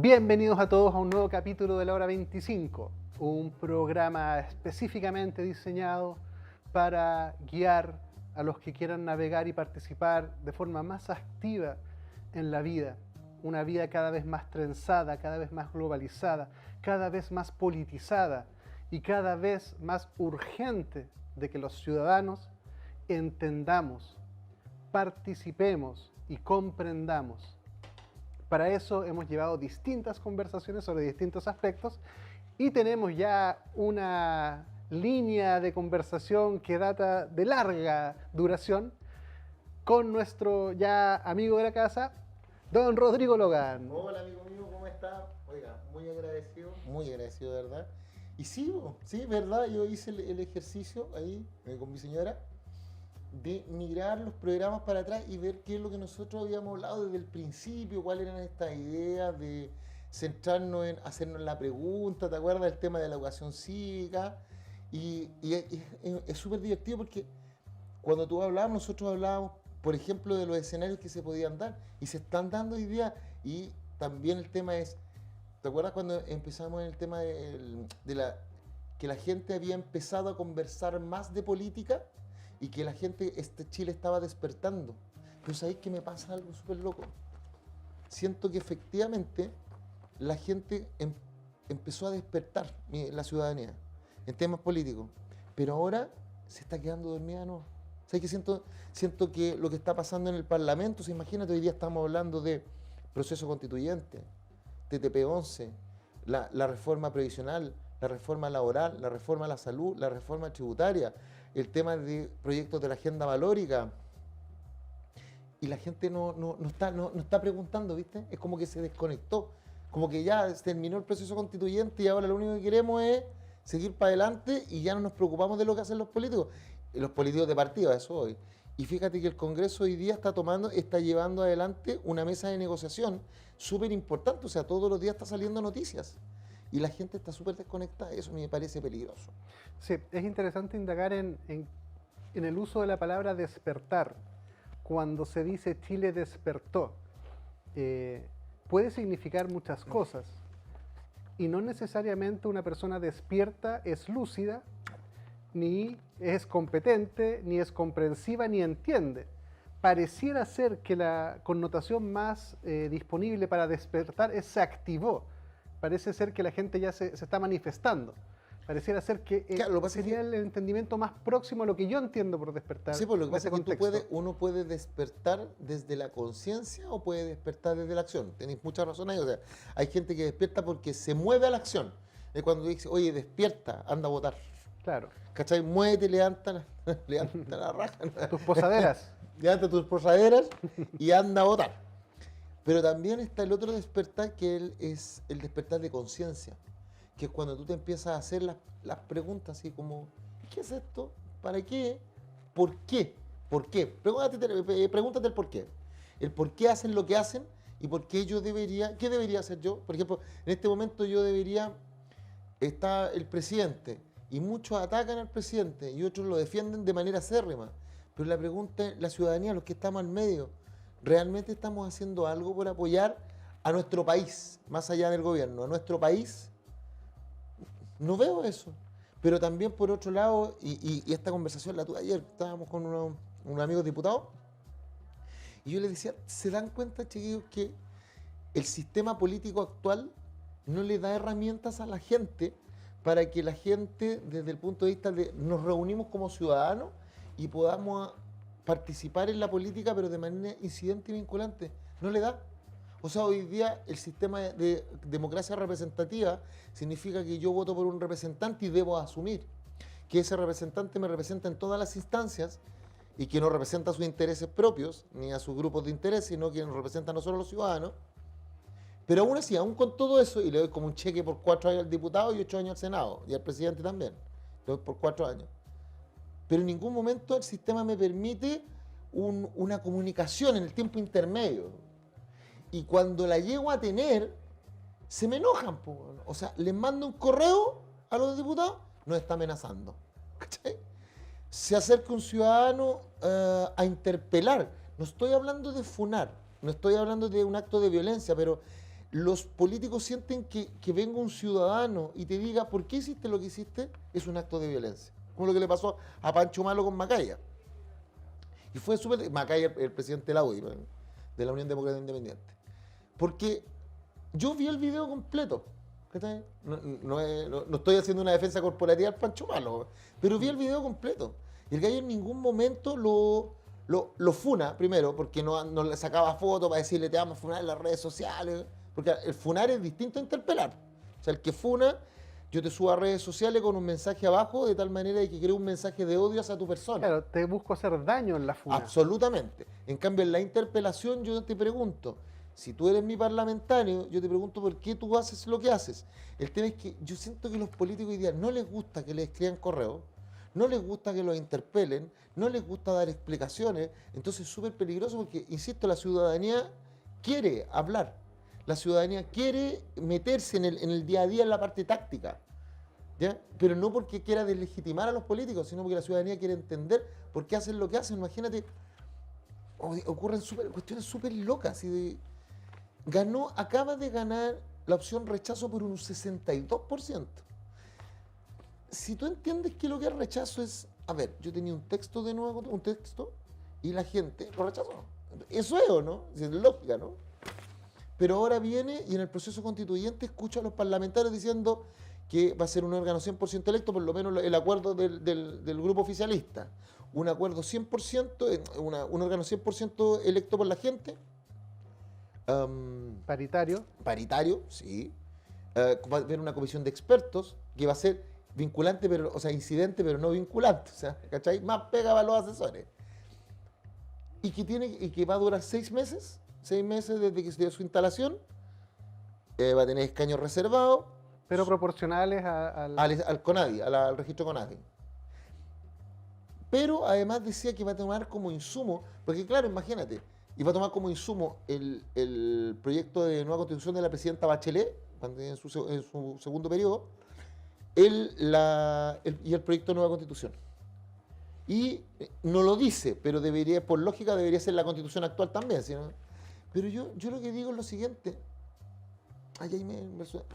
Bienvenidos a todos a un nuevo capítulo de la Hora 25, un programa específicamente diseñado para guiar a los que quieran navegar y participar de forma más activa en la vida. Una vida cada vez más trenzada, cada vez más globalizada, cada vez más politizada y cada vez más urgente de que los ciudadanos entendamos, participemos y comprendamos. Para eso hemos llevado distintas conversaciones sobre distintos aspectos y tenemos ya una línea de conversación que data de larga duración con nuestro ya amigo de la casa, don Rodrigo Logan. Hola amigo mío, ¿cómo está? Oiga, muy agradecido de verdad. Y sí, sí, verdad, yo hice el ejercicio ahí con mi señora de mirar los programas para atrás y ver qué es lo que nosotros habíamos hablado desde el principio, cuáles eran estas ideas de centrarnos en hacernos la pregunta, ¿te acuerdas del tema de la educación cívica? Y es súper divertido porque cuando tú hablabas, nosotros hablábamos, por ejemplo, de los escenarios que se podían dar y se están dando hoy día. Y también el tema es, ¿te acuerdas cuando empezamos en el tema que la gente había empezado a conversar más de política y que la gente, Chile estaba despertando? Pero ¿sabéis que me pasa algo súper loco? Siento que efectivamente la gente empezó a despertar, la ciudadanía, en temas políticos, pero ahora se está quedando dormida, ¿no? ¿Sabes qué siento? Siento que lo que está pasando en el Parlamento, imagínate, hoy día estamos hablando de proceso constituyente, TTP-11, la reforma previsional, la reforma laboral, la reforma a la salud, la reforma tributaria, el tema de proyectos de la agenda valórica. Y la gente no está preguntando, ¿viste? Es como que se desconectó, como que ya terminó el proceso constituyente y ahora lo único que queremos es seguir para adelante y ya no nos preocupamos de lo que hacen los políticos de partido, a eso hoy. Y fíjate que el Congreso hoy día está llevando adelante una mesa de negociación súper importante, o sea, todos los días está saliendo noticias y la gente está súper desconectada, eso me parece peligroso. Sí, es interesante indagar en el uso de la palabra despertar. Cuando se dice Chile despertó, puede significar muchas cosas y no necesariamente una persona despierta es lúcida, ni es competente, ni es comprensiva, ni entiende. Pareciera ser que la connotación más disponible para despertar es se activó. Parece ser que la gente ya se está manifestando. Pareciera ser que Claro, sería el entendimiento más próximo a lo que yo entiendo por despertar. Sí, pues lo que pasa es que contexto. uno puede despertar desde la conciencia o puede despertar desde la acción. Tenéis mucha razón ahí. O sea, hay gente que despierta porque se mueve a la acción. Es cuando dice, oye, despierta, anda a votar. Claro. ¿Cachai? Muévete, levanta la raja. Tus posaderas. Levanta tus posaderas y anda a votar. Pero también está el otro despertar, que es el despertar de conciencia, que es cuando tú te empiezas a hacer las preguntas así como, ¿qué es esto? ¿Para qué? ¿Por qué? ¿Por qué? Pregúntate el por qué. El por qué hacen lo que hacen y por qué ¿qué debería hacer yo? Por ejemplo, en este momento está el presidente y muchos atacan al presidente y otros lo defienden de manera acérrima. Pero la pregunta es, la ciudadanía, los que estamos al medio, ¿realmente estamos haciendo algo por apoyar a nuestro país, más allá del gobierno, a nuestro país? No veo eso. Pero también por otro lado, y esta conversación la tuve ayer, estábamos con unos amigos diputados, y yo les decía, ¿se dan cuenta, chiquillos, que el sistema político actual no le da herramientas a la gente para que la gente, desde el punto de vista de nos reunimos como ciudadanos y podamos participar en la política, pero de manera incidente y vinculante? No le da. O sea, hoy día el sistema de democracia representativa significa que yo voto por un representante y debo asumir que ese representante me representa en todas las instancias y que no representa sus intereses propios ni a sus grupos de interés, sino que nos representa no solo a los ciudadanos. Pero aún así, aún con todo eso, y le doy como un cheque por 4 años al diputado y 8 años al Senado, y al presidente también, le doy por 4 años. Pero en ningún momento el sistema me permite una comunicación en el tiempo intermedio. Y cuando la llego a tener, se me enojan. O sea, les mando un correo a los diputados, nos está amenazando. ¿Cachai? Se acerca un ciudadano a interpelar. No estoy hablando de funar, no estoy hablando de un acto de violencia, pero los políticos sienten que venga un ciudadano y te diga por qué hiciste lo que hiciste, es un acto de violencia. Como lo que le pasó a Pancho Malo con Macaya. Y fue súper... Macaya, el presidente de la UDI, de la Unión Democrática Independiente. Porque yo vi el video completo. No estoy haciendo una defensa corporativa al Pancho Malo, pero vi el video completo. Y el gallo en ningún momento lo funa, primero, porque no le sacaba fotos para decirle te vamos a funar en las redes sociales. Porque el funar es distinto a interpelar. O sea, el que funa, yo te subo a redes sociales con un mensaje abajo de tal manera de que creo un mensaje de odio hacia tu persona. Claro, te busco hacer daño en la funa. Absolutamente. En cambio, en la interpelación yo te pregunto, si tú eres mi parlamentario, yo te pregunto por qué tú haces lo que haces. El tema es que yo siento que los políticos hoy día no les gusta que les escriban correos, no les gusta que los interpelen, no les gusta dar explicaciones. Entonces es súper peligroso porque, insisto, la ciudadanía quiere hablar. La ciudadanía quiere meterse en el día a día en la parte táctica, ¿ya? Pero no porque quiera deslegitimar a los políticos, sino porque la ciudadanía quiere entender por qué hacen lo que hacen. Imagínate, ocurren cuestiones súper locas. Acaba de ganar la opción rechazo por un 62%. Si tú entiendes que lo que es rechazo es, a ver, yo tenía un texto de nuevo, un texto, y la gente lo rechazó. Eso es, ¿o no? Es lógica, ¿no? Pero ahora viene y en el proceso constituyente escucha a los parlamentarios diciendo que va a ser un órgano 100% electo, por lo menos el acuerdo del grupo oficialista. Un acuerdo 100%, un órgano 100% electo por la gente. Paritario. Paritario, sí. Va a haber una comisión de expertos que va a ser vinculante, pero, o sea, incidente, pero no vinculante. O sea, ¿cachai? Más pega para los asesores. Y que va a durar 6 meses. 6 meses desde que se dio su instalación, va a tener escaños reservados. Pero proporcionales al CONADI, al registro CONADI. Pero además decía que va a tomar como insumo, porque claro, imagínate, iba a tomar como insumo el proyecto de nueva constitución de la presidenta Bachelet, en su segundo periodo, y el proyecto de nueva constitución. Y no lo dice, pero por lógica debería ser la constitución actual también, ¿sí, no? Pero yo lo que digo es lo siguiente.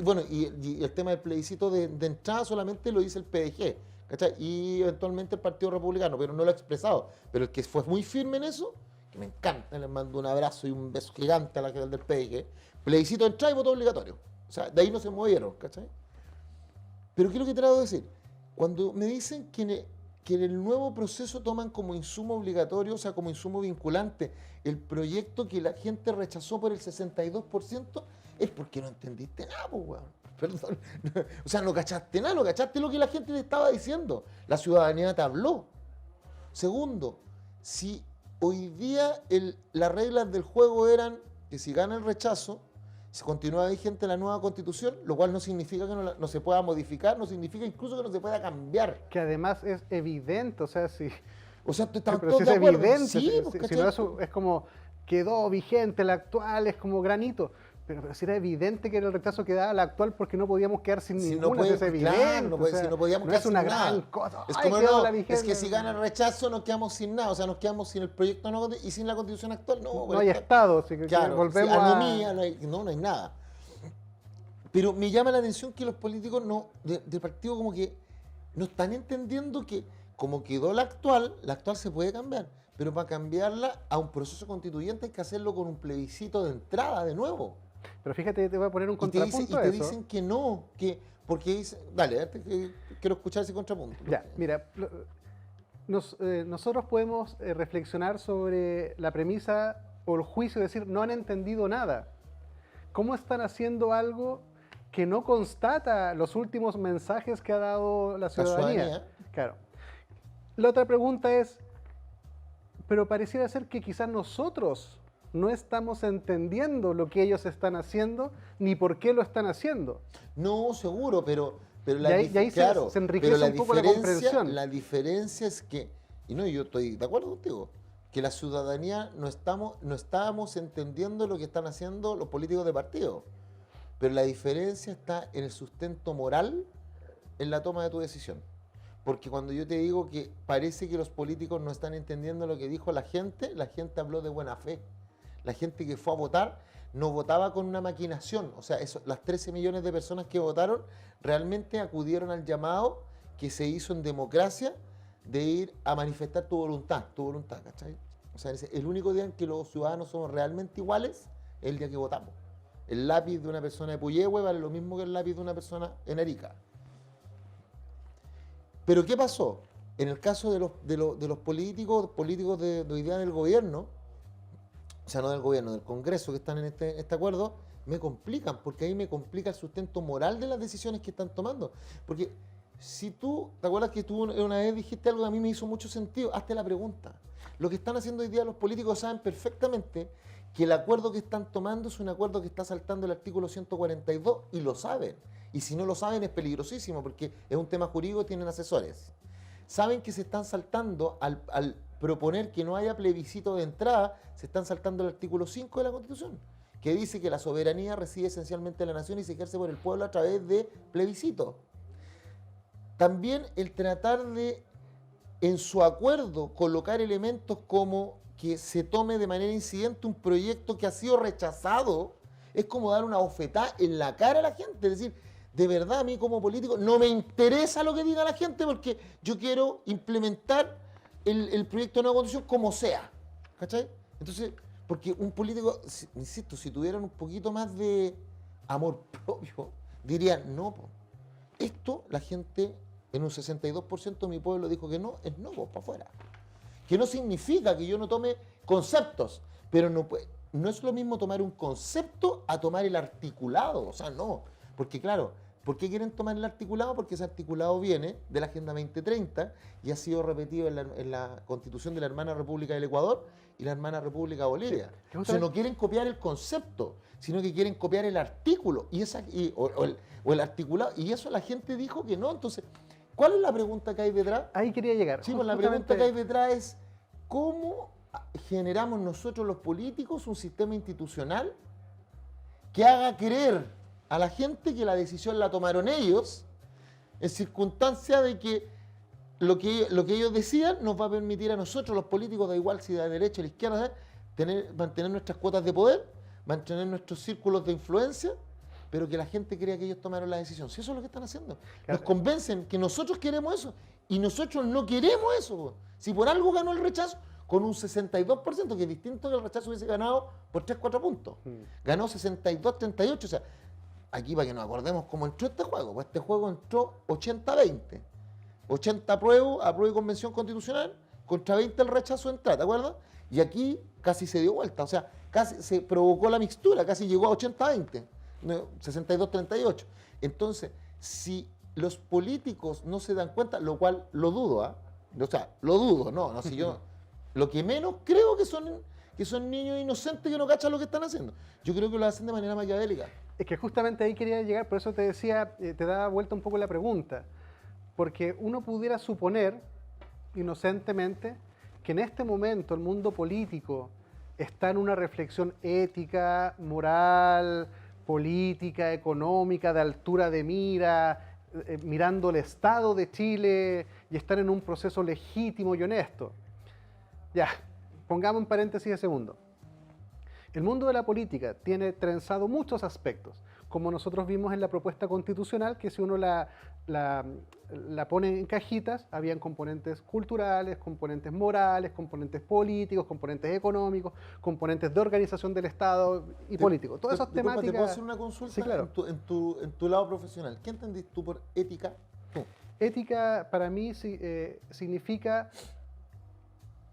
Bueno, y el tema del plebiscito de entrada solamente lo dice el PDG, ¿cachai? Y eventualmente el Partido Republicano, pero no lo ha expresado. Pero el que fue muy firme en eso, que me encanta, le mando un abrazo y un beso gigante a la gente del PDG, plebiscito de entrada y voto obligatorio. O sea, de ahí no se movieron, ¿cachai? Pero ¿qué es lo que trato de decir? Cuando me dicen que en el nuevo proceso toman como insumo obligatorio, o sea, como insumo vinculante, el proyecto que la gente rechazó por el 62%, es porque no entendiste nada, pues, weón. Perdón. O sea, no cachaste nada, no cachaste lo que la gente te estaba diciendo. La ciudadanía te habló. Segundo, si hoy día las reglas del juego eran que si gana el rechazo, se continúa vigente la nueva constitución, lo cual no significa que no se pueda modificar, no significa incluso que no se pueda cambiar. Que además es evidente, o sea, si... O sea, estamos pero todos si es de acuerdo. evidente, Sí, si no es como quedó vigente la actual, es como granito. Pero si era evidente que era el rechazo que daba la actual porque no podíamos quedar sin ninguna, es evidente. Claro, si no podíamos quedar es una sin gran nada. cosa. Es Ay, como quedó no, la vigente. es que si gana el rechazo nos quedamos sin nada, o sea, nos quedamos sin el proyecto y sin la constitución actual. No hay Estado, así que claro, volvemos anomía, no hay nada. Pero me llama la atención que los políticos del partido como que no están entendiendo que como quedó la actual se puede cambiar. Pero para cambiarla a un proceso constituyente hay que hacerlo con un plebiscito de entrada de nuevo. Pero fíjate, te voy a poner un contrapunto a eso. Y te dicen que no, porque dicen... Dale, quiero escuchar ese contrapunto. Ya, mira, nosotros podemos reflexionar sobre la premisa o el juicio de decir no han entendido nada. ¿Cómo están haciendo algo que no constata los últimos mensajes que ha dado la ciudadanía? Claro. La otra pregunta es, pero pareciera ser que quizás nosotros no estamos entendiendo lo que ellos están haciendo ni por qué lo están haciendo. No, seguro, pero ahí se enriquece un poco la comprensión. La diferencia es que, yo estoy de acuerdo contigo, que la ciudadanía no estábamos entendiendo lo que están haciendo los políticos de partido. Pero la diferencia está en el sustento moral en la toma de tu decisión. Porque cuando yo te digo que parece que los políticos no están entendiendo lo que dijo la gente habló de buena fe. La gente que fue a votar no votaba con una maquinación. O sea, las 13 millones de personas que votaron realmente acudieron al llamado que se hizo en democracia de ir a manifestar tu voluntad, ¿cachai? O sea, el único día en que los ciudadanos somos realmente iguales es el día que votamos. El lápiz de una persona de Puyehue vale lo mismo que el lápiz de una persona en Arica. Pero ¿qué pasó? En el caso de los políticos de hoy día del gobierno, o sea, no del gobierno, del Congreso que están en este acuerdo, me complican, porque ahí me complica el sustento moral de las decisiones que están tomando. Porque si tú, ¿te acuerdas que tú una vez dijiste algo que a mí me hizo mucho sentido? Hazte la pregunta. Lo que están haciendo hoy día los políticos saben perfectamente que el acuerdo que están tomando es un acuerdo que está saltando el artículo 142 y lo saben. Y si no lo saben es peligrosísimo porque es un tema jurídico, tienen asesores. Saben que se están saltando al proponer que no haya plebiscito de entrada, se están saltando el artículo 5 de la Constitución, que dice que la soberanía reside esencialmente en la nación y se ejerce por el pueblo a través de plebiscito. También el tratar de, en su acuerdo, colocar elementos como que se tome de manera incidente un proyecto que ha sido rechazado, es como dar una bofetada en la cara a la gente. Es decir, de verdad a mí como político no me interesa lo que diga la gente porque yo quiero implementar el proyecto de nueva constitución como sea. ¿Cachai? Entonces, porque un político, insisto, si tuvieran un poquito más de amor propio, dirían, no, esto la gente en un 62% de mi pueblo dijo que no, es no, para afuera. Que no significa que yo no tome conceptos, pero no es lo mismo tomar un concepto a tomar el articulado, o sea, no, porque claro, ¿por qué quieren tomar el articulado? Porque ese articulado viene de la Agenda 2030 y ha sido repetido en la Constitución de la Hermana República del Ecuador y la Hermana República de Bolivia. Sí. Entonces no quieren copiar el concepto, sino que quieren copiar el artículo o el articulado, y eso la gente dijo que no. Entonces, ¿cuál es la pregunta que hay detrás? Ahí quería llegar. Sí, pues la pregunta que hay detrás es ¿cómo generamos nosotros los políticos un sistema institucional que haga creer a la gente que la decisión la tomaron ellos en circunstancia de que lo que ellos decían nos va a permitir a nosotros, los políticos, da igual si de derecha o de izquierda, mantener nuestras cuotas de poder, mantener nuestros círculos de influencia, pero que la gente crea que ellos tomaron la decisión? Si eso es lo que están haciendo. Claro. Nos convencen que nosotros queremos eso y nosotros no queremos eso. Si por algo ganó el rechazo, con un 62%, que es distinto que el rechazo hubiese ganado por 3-4 puntos. Ganó 62-38, o sea, aquí para que nos acordemos cómo entró este juego. Pues este juego entró 80-20. 80 apruebo y convención constitucional, contra 20 el rechazo de entrada, ¿te acuerdas? Y aquí casi se dio vuelta, o sea, casi se provocó la mixtura, casi llegó a 80-20, 62-38. Entonces, si los políticos no se dan cuenta, lo cual lo dudo, o sea, lo dudo, no, si yo, lo que menos creo que son niños inocentes que no cachan lo que están haciendo. Yo creo que lo hacen de manera maquiavélica. Es que justamente ahí quería llegar, por eso te decía, te daba vuelta un poco la pregunta. Porque uno pudiera suponer, inocentemente, que en este momento el mundo político está en una reflexión ética, moral, política, económica, de altura de mira, mirando el Estado de Chile y están en un proceso legítimo y honesto. Ya, pongamos en paréntesis de segundo. El mundo de la política tiene trenzado muchos aspectos, como nosotros vimos en la propuesta constitucional, que si uno la pone en cajitas, habían componentes culturales, componentes morales, componentes políticos, componentes económicos, componentes de organización del Estado y político. Todas esas temáticas... ¿Te puedo hacer una consulta? Sí, claro. En tu lado profesional, ¿qué entendís tú por ética? Ética para mí significa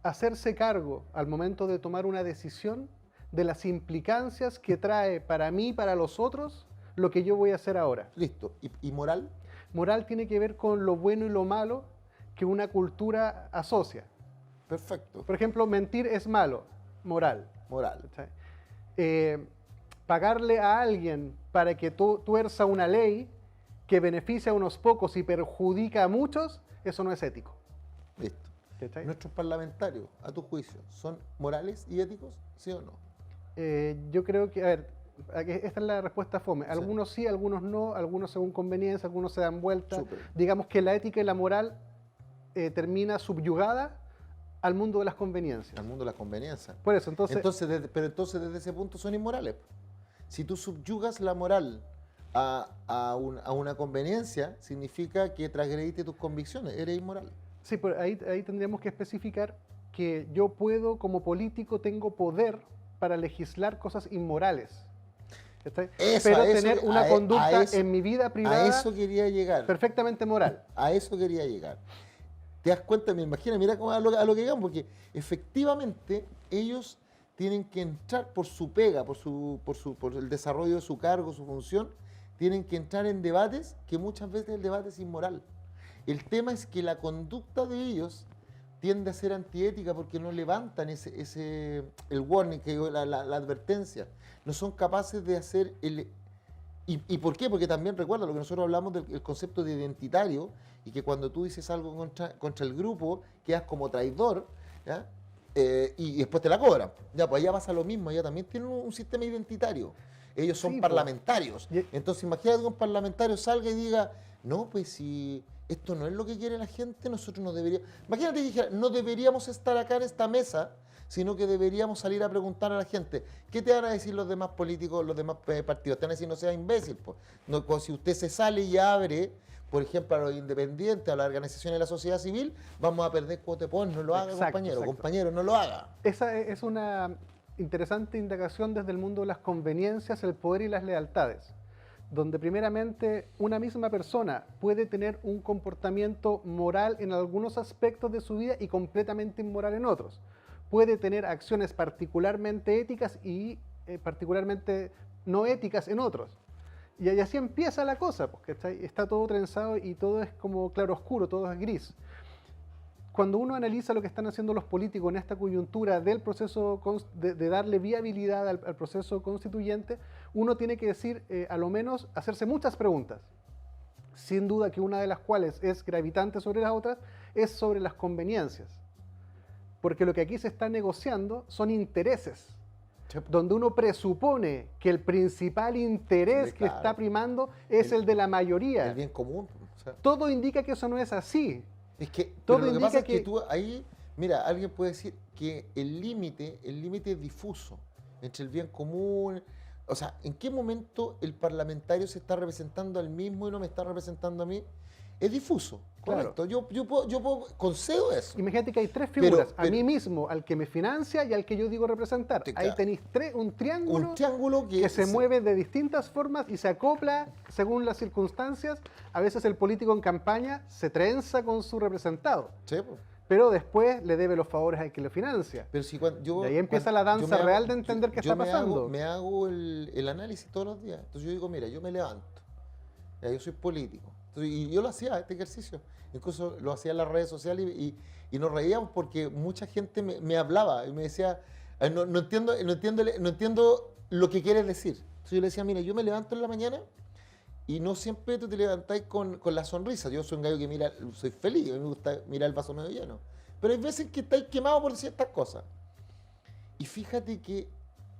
hacerse cargo al momento de tomar una decisión de las implicancias que trae para mí y para los otros lo que yo voy a hacer ahora. Listo. ¿Y moral? Moral tiene que ver con lo bueno y lo malo que una cultura asocia. Perfecto. Por ejemplo, mentir es malo, moral. Moral. Pagarle a alguien para que tuerza una ley que beneficia a unos pocos y perjudica a muchos, eso no es ético. Listo. ¿Nuestros parlamentarios, a tu juicio, son morales y éticos, sí o no? Yo creo que, a ver, esta es la respuesta fome. Algunos sí, algunos no, algunos según conveniencia, algunos se dan vuelta. Súper. Digamos que la ética y la moral termina subyugada al mundo de las conveniencias. Al mundo de las conveniencias. Por eso, entonces... Pero entonces desde ese punto son inmorales. Si tú subyugas la moral a una conveniencia, significa que transgrediste tus convicciones, eres inmoral. Sí, pero ahí tendríamos que especificar que yo puedo, como político, tengo poder para legislar cosas inmorales. ¿Cachai? Eso, Pero a eso- tener una a conducta eso- en mi vida A privada eso quería llegar. perfectamente moral. A eso quería llegar. ¿Te das cuenta? Me imagino, mira cómo a lo que llegamos, porque efectivamente ellos tienen que entrar por su pega, por el desarrollo de su cargo, su función, tienen que entrar en debates que muchas veces el debate es inmoral. El tema es que la conducta de ellos tiende a ser antiética porque no levantan el warning, la advertencia. No son capaces de hacer el... ¿Y por qué? Porque también recuerda lo que nosotros hablamos del concepto de identitario y que cuando tú dices algo contra el grupo, quedas como traidor, ¿ya? Y después te la cobran. Ya, pues allá pasa lo mismo, allá también tienen un sistema identitario. Ellos son Sí, parlamentarios. Y- Entonces imagínate que un parlamentario salga y diga, no, pues si esto no es lo que quiere la gente, nosotros no deberíamos... Imagínate que dijera, no deberíamos estar acá en esta mesa, sino que deberíamos salir a preguntar a la gente, ¿qué te van a decir los demás políticos, los demás partidos? Te van a decir, no seas imbécil. Pues. No, pues, si usted se sale y abre, por ejemplo, a los independientes, a las organizaciones de la sociedad civil, vamos a perder cuota de poder. No lo haga, Exacto, compañero. exacto. Compañero, no lo haga. Esa es una interesante indagación desde el mundo de las conveniencias, el poder y las lealtades, donde primeramente una misma persona puede tener un comportamiento moral en algunos aspectos de su vida y completamente inmoral en otros. Puede tener acciones particularmente éticas y particularmente no éticas en otros. Y así empieza la cosa, porque está todo trenzado y todo es como claroscuro, todo es gris. Cuando uno analiza lo que están haciendo los políticos en esta coyuntura del proceso de darle viabilidad al proceso constituyente, uno tiene que decir, a lo menos, hacerse muchas preguntas. Sin duda que una de las cuales es gravitante sobre las otras es sobre las conveniencias. Porque lo que aquí se está negociando son intereses, donde uno presupone que el principal interés que Claro. está primando es el de la mayoría. El bien común. O sea, Todo indica que eso no es así. es que Todo pero lo que indica pasa es que que- tú ahí, mira, alguien puede decir que el límite es difuso entre el bien común. O sea, ¿en qué momento el parlamentario se está representando al mismo y no me está representando a mí? Es difuso, Claro. correcto. Yo concedo eso. Imagínate que hay tres figuras, a pero- mí mismo, al que me financia y al que yo digo representar. Sí, Ahí claro. tenéis un triángulo, Un triángulo que se mueve de distintas formas y se acopla según las circunstancias. A veces el político en campaña se trenza con su representado, Sí, pues. pero después le debe los favores al que lo financia. Pero si Y ahí empieza la danza real de entender qué está pasando. Me hago el análisis todos los días. Entonces yo digo, mira, yo me levanto. Ya, yo soy político. Entonces, y yo lo hacía, este ejercicio. Incluso lo hacía en las redes sociales y nos reíamos porque mucha gente me hablaba y me decía, no entiendo lo que quieres decir. Entonces yo le decía, mira, yo me levanto en la mañana y no siempre tú te levantáis con la sonrisa. Yo soy un gallo que mira, soy feliz, a mí me gusta mirar el vaso medio lleno. Pero hay veces que estáis quemados por ciertas cosas. Y fíjate que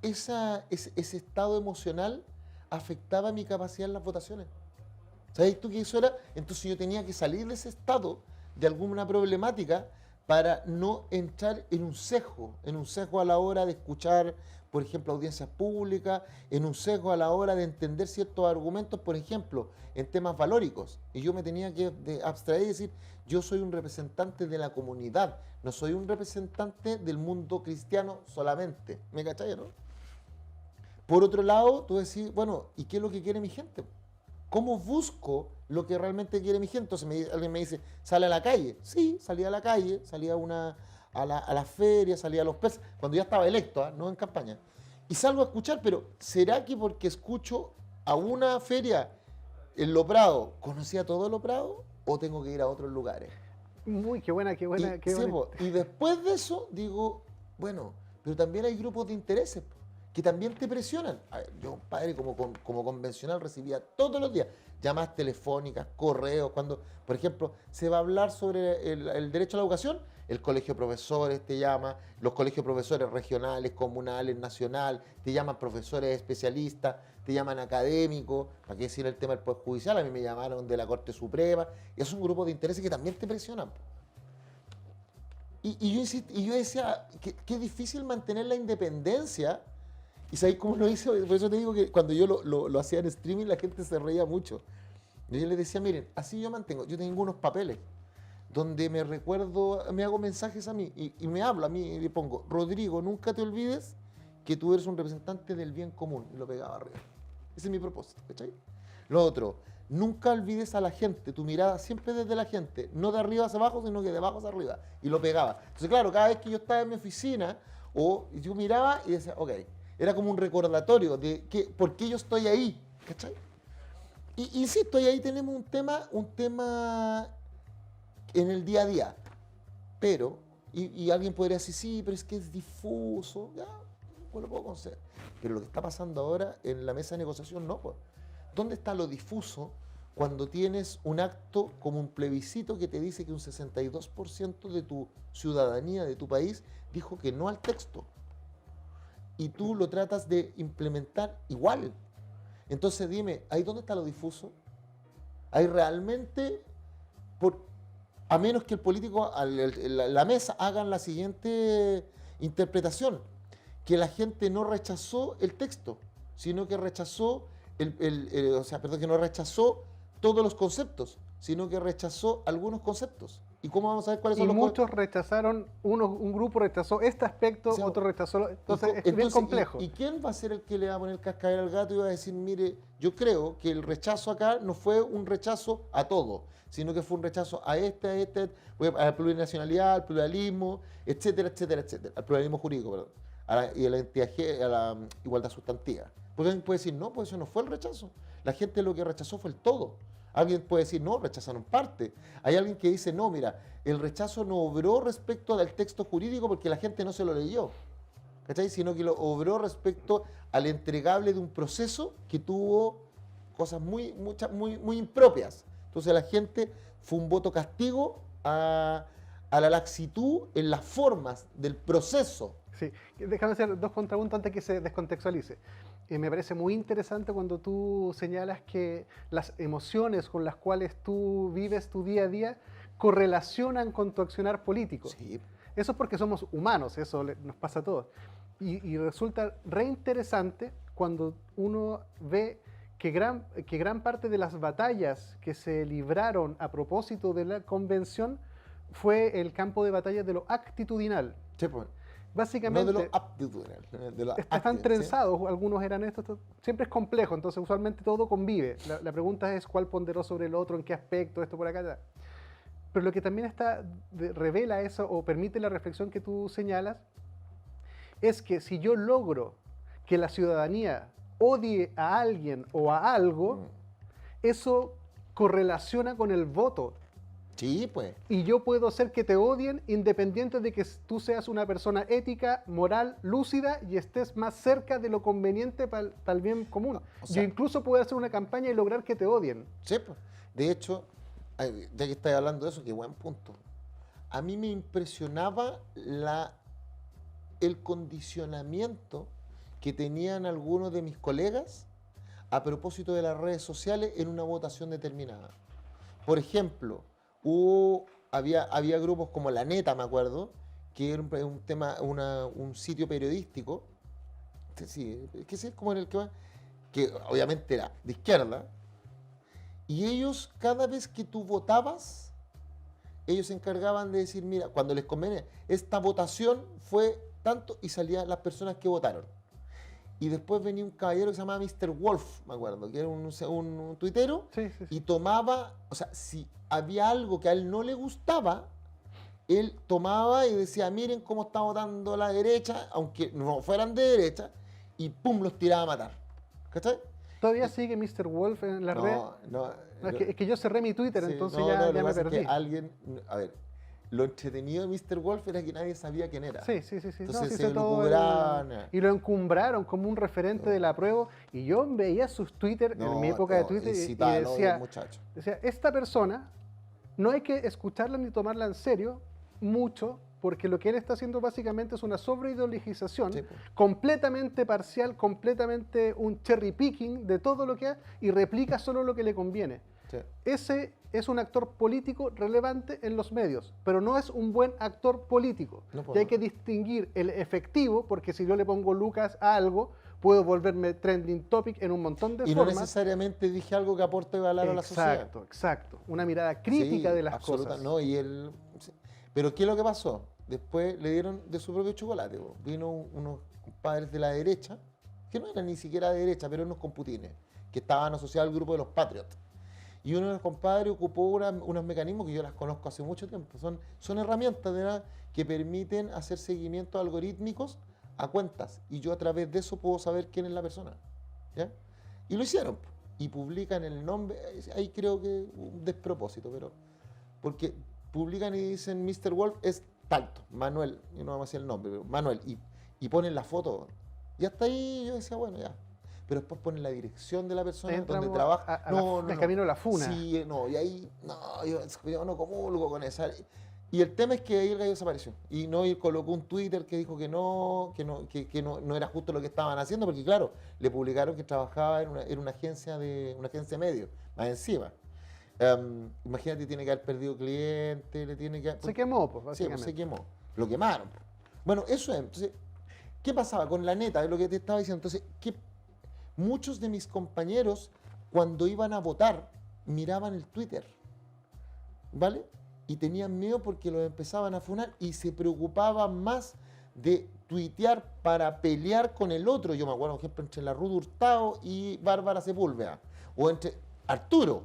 ese estado emocional afectaba mi capacidad en las votaciones. ¿Sabes tú que eso era? Entonces yo tenía que salir de ese estado de alguna problemática para no entrar en un sesgo a la hora de escuchar, por ejemplo, audiencias públicas, en un sesgo a la hora de entender ciertos argumentos, por ejemplo, en temas valóricos. Y yo me tenía que abstraer y decir, yo soy un representante de la comunidad, no soy un representante del mundo cristiano solamente. ¿Me cachai, no? Por otro lado, tú decís, bueno, ¿y qué es lo que quiere mi gente? ¿Cómo busco lo que realmente quiere mi gente? Entonces alguien me dice, sale a la calle. Sí, salía a la calle, salía a la feria, salía a los PERS, cuando ya estaba electo, no en campaña. Y salgo a escuchar, pero ¿será que porque escucho a una feria en Lo Prado, conocía todo Lo Prado o tengo que ir a otros lugares? Muy, qué buena, qué buena, Y, qué sí, buena. y después de eso digo, bueno, pero también hay grupos de intereses que también te presionan. A ver, yo, padre, como convencional recibía todos los días llamadas telefónicas, correos, cuando, por ejemplo, se va a hablar sobre el derecho a la educación, el colegio de profesores te llama, los colegios de profesores regionales, comunales, nacional, te llaman profesores especialistas, te llaman académicos, para qué decir el tema del Poder Judicial, a mí me llamaron de la Corte Suprema, y es un grupo de intereses que también te presionan. Y yo decía, qué difícil mantener la independencia ¿Y sabéis cómo lo hice? Por eso te digo que cuando yo lo hacía en streaming, la gente se reía mucho. Yo les decía, miren, así yo mantengo. Yo tengo unos papeles donde me recuerdo, me hago mensajes a mí y me hablo a mí y le pongo, Rodrigo, nunca te olvides que tú eres un representante del bien común. Y lo pegaba arriba. Ese es mi propósito, ¿cachai? Lo otro, nunca olvides a la gente, tu mirada siempre desde la gente, no de arriba hacia abajo, sino que de abajo hacia arriba. Y lo pegaba. Entonces, claro, cada vez que yo estaba en mi oficina, o yo miraba y decía, ok, era como un recordatorio de por qué yo estoy ahí, ¿cachai? Y insisto, y ahí tenemos un tema en el día a día. Pero, y alguien podría decir, sí, pero es que es difuso, ya, pues lo puedo conceder. Pero lo que está pasando ahora en la mesa de negociación, no, pues. ¿Dónde está lo difuso cuando tienes un acto como un plebiscito que te dice que un 62% de tu ciudadanía, de tu país, dijo que no al texto? Y tú lo tratas de implementar igual. Entonces dime, ¿ahí dónde está lo difuso? ¿Hay realmente, a menos que el político, la mesa, hagan la siguiente interpretación, que la gente no rechazó el texto, sino que rechazó, que no rechazó todos los conceptos, sino que rechazó algunos conceptos. ¿Y cómo vamos a ver cuáles son los muchos rechazaron, un grupo rechazó este aspecto, o sea, otro rechazó, entonces es bien complejo. ¿Y quién va a ser el que le va a poner cascabel al gato y va a decir, mire, yo creo que el rechazo acá no fue un rechazo a todo, sino que fue un rechazo a a la plurinacionalidad, al pluralismo, etcétera, etcétera, etcétera, al pluralismo jurídico, perdón, y a la igualdad sustantiva? Porque alguien puede decir, no, pues eso no fue el rechazo. La gente lo que rechazó fue el todo. Alguien puede decir, no, rechazaron parte. Hay alguien que dice, no, mira, el rechazo no obró respecto del texto jurídico porque la gente no se lo leyó, ¿cachai? Sino que lo obró respecto al entregable de un proceso que tuvo cosas muy impropias. Entonces la gente fue un voto castigo a la laxitud en las formas del proceso. Sí, déjame hacer dos contrapuntos antes que se descontextualice. Me parece muy interesante cuando tú señalas que las emociones con las cuales tú vives tu día a día correlacionan con tu accionar político. Sí. Eso es porque somos humanos, eso nos pasa a todos. Y resulta reinteresante cuando uno ve que gran parte de las batallas que se libraron a propósito de la convención fue el campo de batalla de lo actitudinal. Sí, pues. Básicamente, no de lo aptitudinal, de lo están trenzados, ¿sí? Algunos eran estos, siempre es complejo, entonces usualmente todo convive. La pregunta es cuál ponderó sobre el otro, en qué aspecto, esto por acá, allá. Pero lo que también revela eso o permite la reflexión que tú señalas es que si yo logro que la ciudadanía odie a alguien o a algo, eso correlaciona con el voto. Sí, pues. Y yo puedo hacer que te odien independiente de que tú seas una persona ética, moral, lúcida y estés más cerca de lo conveniente para el bien común. O sea, yo incluso puedo hacer una campaña y lograr que te odien. Sí, pues. De hecho, ya que estás hablando de eso, qué buen punto. A mí me impresionaba el condicionamiento que tenían algunos de mis colegas a propósito de las redes sociales en una votación determinada. Por ejemplo, había grupos como La Neta, me acuerdo, que era un sitio periodístico, sí, que es como en el que obviamente era de izquierda, y ellos, cada vez que tú votabas, ellos se encargaban de decir, mira, cuando les convenía, esta votación fue tanto, y salían las personas que votaron. Y después venía un caballero que se llamaba Mr. Wolf, me acuerdo, que era un tuitero, sí. Y tomaba, o sea, si había algo que a él no le gustaba, él tomaba y decía, miren cómo está votando la derecha, aunque no fueran de derecha, y pum, los tiraba a matar. ¿Cachai? ¿Todavía sigue Mr. Wolf en la red? No. Es que yo cerré mi Twitter, Sí, entonces ya me perdí. Es que alguien, a ver, lo entretenido de Mr. Wolf era que nadie sabía quién era. Sí. Entonces se lo cubraban. Y lo encumbraron como un referente del apruebo. Y yo veía sus Twitter en mi época de Twitter y decía, esta persona no hay que escucharla ni tomarla en serio mucho, porque lo que él está haciendo básicamente es una sobreideologización completamente parcial, completamente un cherry picking de todo lo que hace y replica solo lo que le conviene. Sí. Ese es un actor político relevante en los medios, pero no es un buen actor político. No, Y hay que distinguir el efectivo, porque si yo le pongo Lucas a algo, puedo volverme trending topic en un montón de Y no formas. necesariamente dije algo que aporte valor a la sociedad. Exacto, exacto. Una mirada crítica Sí, de las absoluta, cosas. no, sí. Pero ¿qué es lo que pasó? Después le dieron de su propio chocolate. Vino unos padres de la derecha, que no eran ni siquiera de derecha, pero unos computines, que estaban asociados al grupo de los Patriots. Y uno de los compadres ocupó unos mecanismos que yo las conozco hace mucho tiempo. Son herramientas que permiten hacer seguimientos algorítmicos a cuentas. Y yo a través de eso puedo saber quién es la persona. ¿Ya? Y lo hicieron. Y publican el nombre. Ahí creo que un despropósito, pero porque publican y dicen Mr. Wolf es tanto, Manuel, y no vamos a decir el nombre, pero Manuel, y ponen la foto. Y hasta ahí yo decía, bueno, ya. Pero después ponen la dirección de la persona donde trabaja. El camino de la funa. Sí, no, y ahí, no, yo no comulgo con esa. Y el tema es que ahí el gallo desapareció. Y no y colocó un Twitter que dijo que no era justo lo que estaban haciendo, porque claro, le publicaron que trabajaba en una agencia de medios, más encima. Imagínate, tiene que haber perdido clientes, le tiene que... Se quemó, pues, Sí, básicamente. se quemó. Lo quemaron. Bueno, eso es. Entonces, ¿qué pasaba con la neta? Es lo que te estaba diciendo. Entonces, muchos de mis compañeros, cuando iban a votar, miraban el Twitter, ¿vale? Y tenían miedo porque los empezaban a funar y se preocupaban más de tuitear para pelear con el otro. Yo me acuerdo, por ejemplo, entre la Ruth Hurtado y Bárbara Sepúlveda. O entre Arturo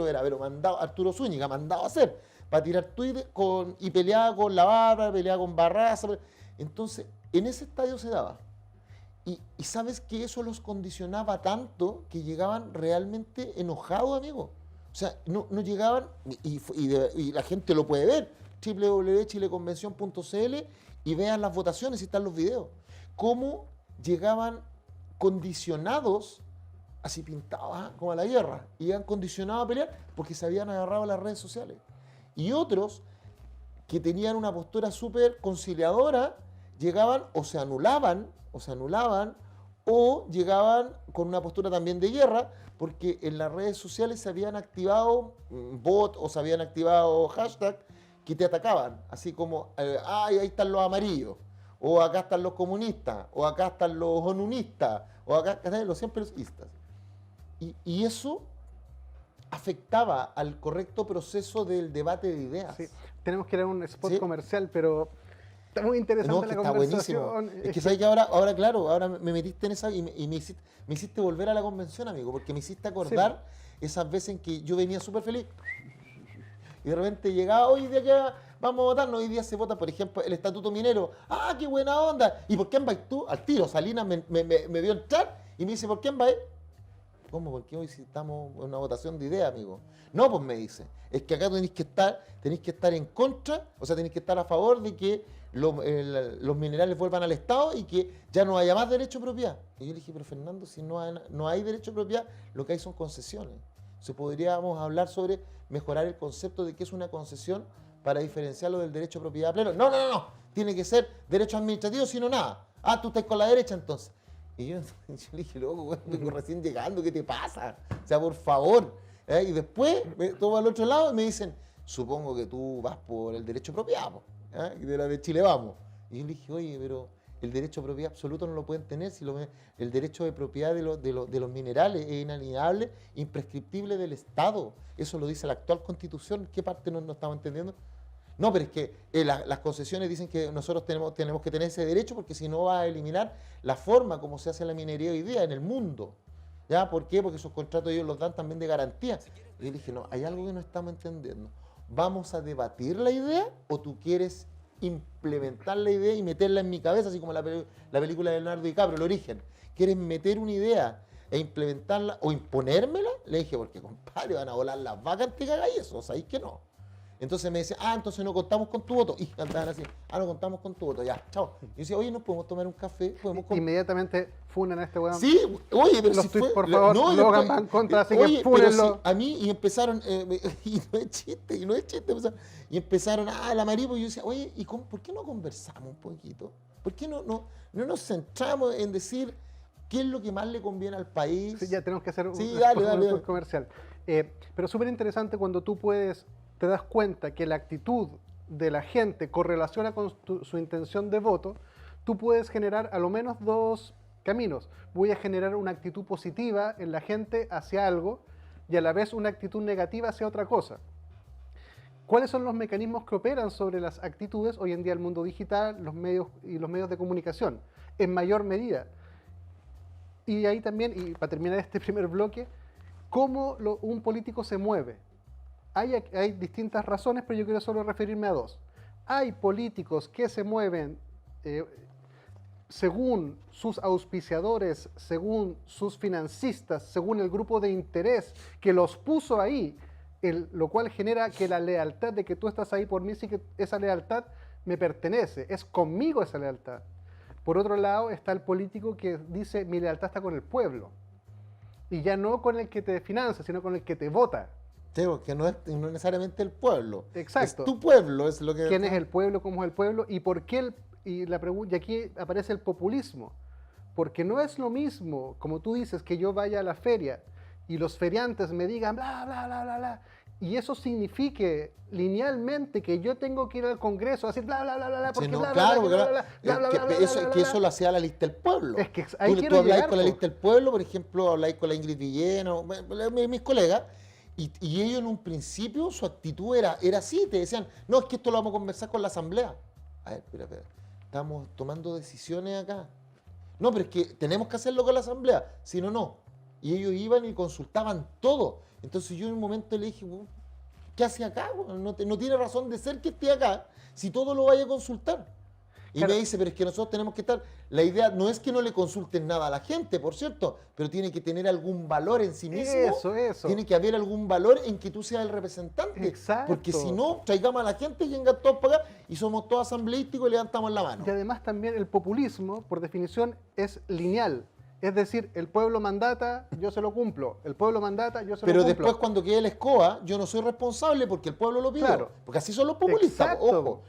era, pero Arturo Zúñiga, mandado a hacer, para tirar tweets y peleaba con la Bárbara, peleaba con Barraza. Entonces, en ese estadio se daba. Y sabes que eso los condicionaba tanto que llegaban realmente enojados, amigo. O sea, no llegaban, y la gente lo puede ver, www.chileconvención.cl, y vean las votaciones y están los videos. Cómo llegaban condicionados, así pintados, como a la guerra, y llegaban condicionados a pelear porque se habían agarrado a las redes sociales. Y otros que tenían una postura súper conciliadora, llegaban o se anulaban, o llegaban con una postura también de guerra, porque en las redes sociales se habían activado bots o se habían activado hashtags que te atacaban, así como, ahí están los amarillos, o acá están los comunistas, o acá están los onunistas, o acá están los siempre los istas. Y eso afectaba al correcto proceso del debate de ideas. Sí. Tenemos que ir a un spot Sí. comercial, pero está muy interesante No, que la está conversación. buenísimo. Es que sabes que ahora, claro, ahora me metiste en esa y me hiciste volver a la convención, amigo, porque me hiciste acordar esas veces en que yo venía súper feliz y de repente llegaba, hoy de acá vamos a votar, no, hoy día se vota, por ejemplo, el estatuto minero. ¡Ah, qué buena onda! ¿Y por quién vais tú? Al tiro, Salinas me vio entrar y me dice, ¿por quién vais? ¿Cómo? ¿Por qué hoy si estamos en una votación de ideas, amigo? No, pues me dice, es que acá tenéis que estar en contra, o sea, tenéis que estar a favor de que los minerales vuelvan al Estado y que ya no haya más derecho de propiedad. Y yo le dije, pero Fernando, si no hay derecho de propiedad, lo que hay son concesiones. O podríamos hablar sobre mejorar el concepto de qué es una concesión para diferenciarlo del derecho de propiedad pleno. No, tiene que ser derecho administrativo, sino nada. Ah, tú estás con la derecha entonces. Y yo le dije, loco, güey, vengo recién llegando, ¿qué te pasa? O sea, por favor. Y después me tomo al otro lado y me dicen, supongo que tú vas por el derecho de propiedad, y de la de Chile vamos. Y yo le dije, oye, pero el derecho de propiedad absoluto no lo pueden tener, si el derecho de propiedad de los minerales es inalienable, imprescriptible del Estado. Eso lo dice la actual Constitución. ¿Qué parte no estamos entendiendo? No, pero es que las concesiones dicen que nosotros tenemos que tener ese derecho porque si no va a eliminar la forma como se hace la minería hoy día en el mundo. ¿Ya? ¿Por qué? Porque esos contratos ellos los dan también de garantía. Y yo dije, no, hay algo que no estamos entendiendo. ¿Vamos a debatir la idea o tú quieres implementar la idea y meterla en mi cabeza, así como la película de Leonardo DiCaprio, El Origen? ¿Quieres meter una idea e implementarla o imponérmela? Le dije, porque compadre, van a volar las vacas antes que hagáis eso, ¿sabéis que no? Entonces me decía, entonces no contamos con tu voto. Y cantaban así, no contamos con tu voto, ya, chao. Y yo decía, oye, ¿nos podemos tomar un café? Inmediatamente funan a este weón. Sí, oye, pero los si tweets, fue... por favor, Logan va en contra, así que fúnenlo. Sí, a mí, y empezaron, y no es chiste, y empezaron, la maripo, y yo decía, oye, ¿por qué no conversamos un poquito? ¿Por qué no nos centramos en decir qué es lo que más le conviene al país? Sí, ya tenemos que hacer un dale. comercial. Pero súper interesante cuando tú te das cuenta que la actitud de la gente correlaciona con su intención de voto, tú puedes generar a lo menos dos caminos. Voy a generar una actitud positiva en la gente hacia algo y a la vez una actitud negativa hacia otra cosa. ¿Cuáles son los mecanismos que operan sobre las actitudes hoy en día el mundo digital, los medios y los medios de comunicación? En mayor medida. Y ahí también, y para terminar este primer bloque, ¿cómo un político se mueve? Hay distintas razones, pero yo quiero solo referirme a dos. Hay políticos que se mueven según sus auspiciadores, según sus financistas, según el grupo de interés que los puso ahí, lo cual genera que la lealtad de que tú estás ahí por mí, sí que esa lealtad me pertenece, es conmigo esa lealtad. Por otro lado está el político que dice mi lealtad está con el pueblo, y ya no con el que te financia, sino con el que te vota. Sí, porque no es necesariamente el pueblo. Exacto. Es tu pueblo, es lo que... ¿Quién es el pueblo? ¿Cómo es el pueblo? ¿Y por qué? Y aquí aparece el populismo. Porque no es lo mismo, como tú dices, que yo vaya a la feria y los feriantes me digan bla, bla, bla, bla, bla, y eso signifique linealmente que yo tengo que ir al Congreso a decir bla, bla, bla, bla, porque Sí, no, bla, claro, bla, bla, bla, bla, bla, bla, bla, que eso lo hacía la lista del pueblo. Es que ahí tú quiero habláis llegar, con la po. lista del pueblo, por ejemplo, habláis con la Ingrid Villeno, mis colegas, y ellos en un principio su actitud era así, te decían, no, es que esto lo vamos a conversar con la asamblea. A ver, espera, estamos tomando decisiones acá. No, pero es que tenemos que hacerlo con la asamblea, si no, no. Y ellos iban y consultaban todo. Entonces yo en un momento le dije, ¿qué hace acá? No tiene razón de ser que esté acá si todo lo vaya a consultar. Y Claro. me dice, pero es que nosotros tenemos que estar... La idea no es que no le consulten nada a la gente, por cierto, pero tiene que tener algún valor en sí mismo. Eso. Tiene que haber algún valor en que tú seas el representante. Exacto. Porque si no, traigamos a la gente y vengan todos para acá y somos todos asambleísticos y levantamos la mano. Y además también el populismo, por definición, es lineal. Es decir, el pueblo mandata, yo se lo cumplo. El pueblo mandata, yo se Pero lo cumplo. después cuando quede la escoba, yo no soy responsable porque el pueblo lo pidió. Claro. Porque así son los populistas. Exacto. Ojo,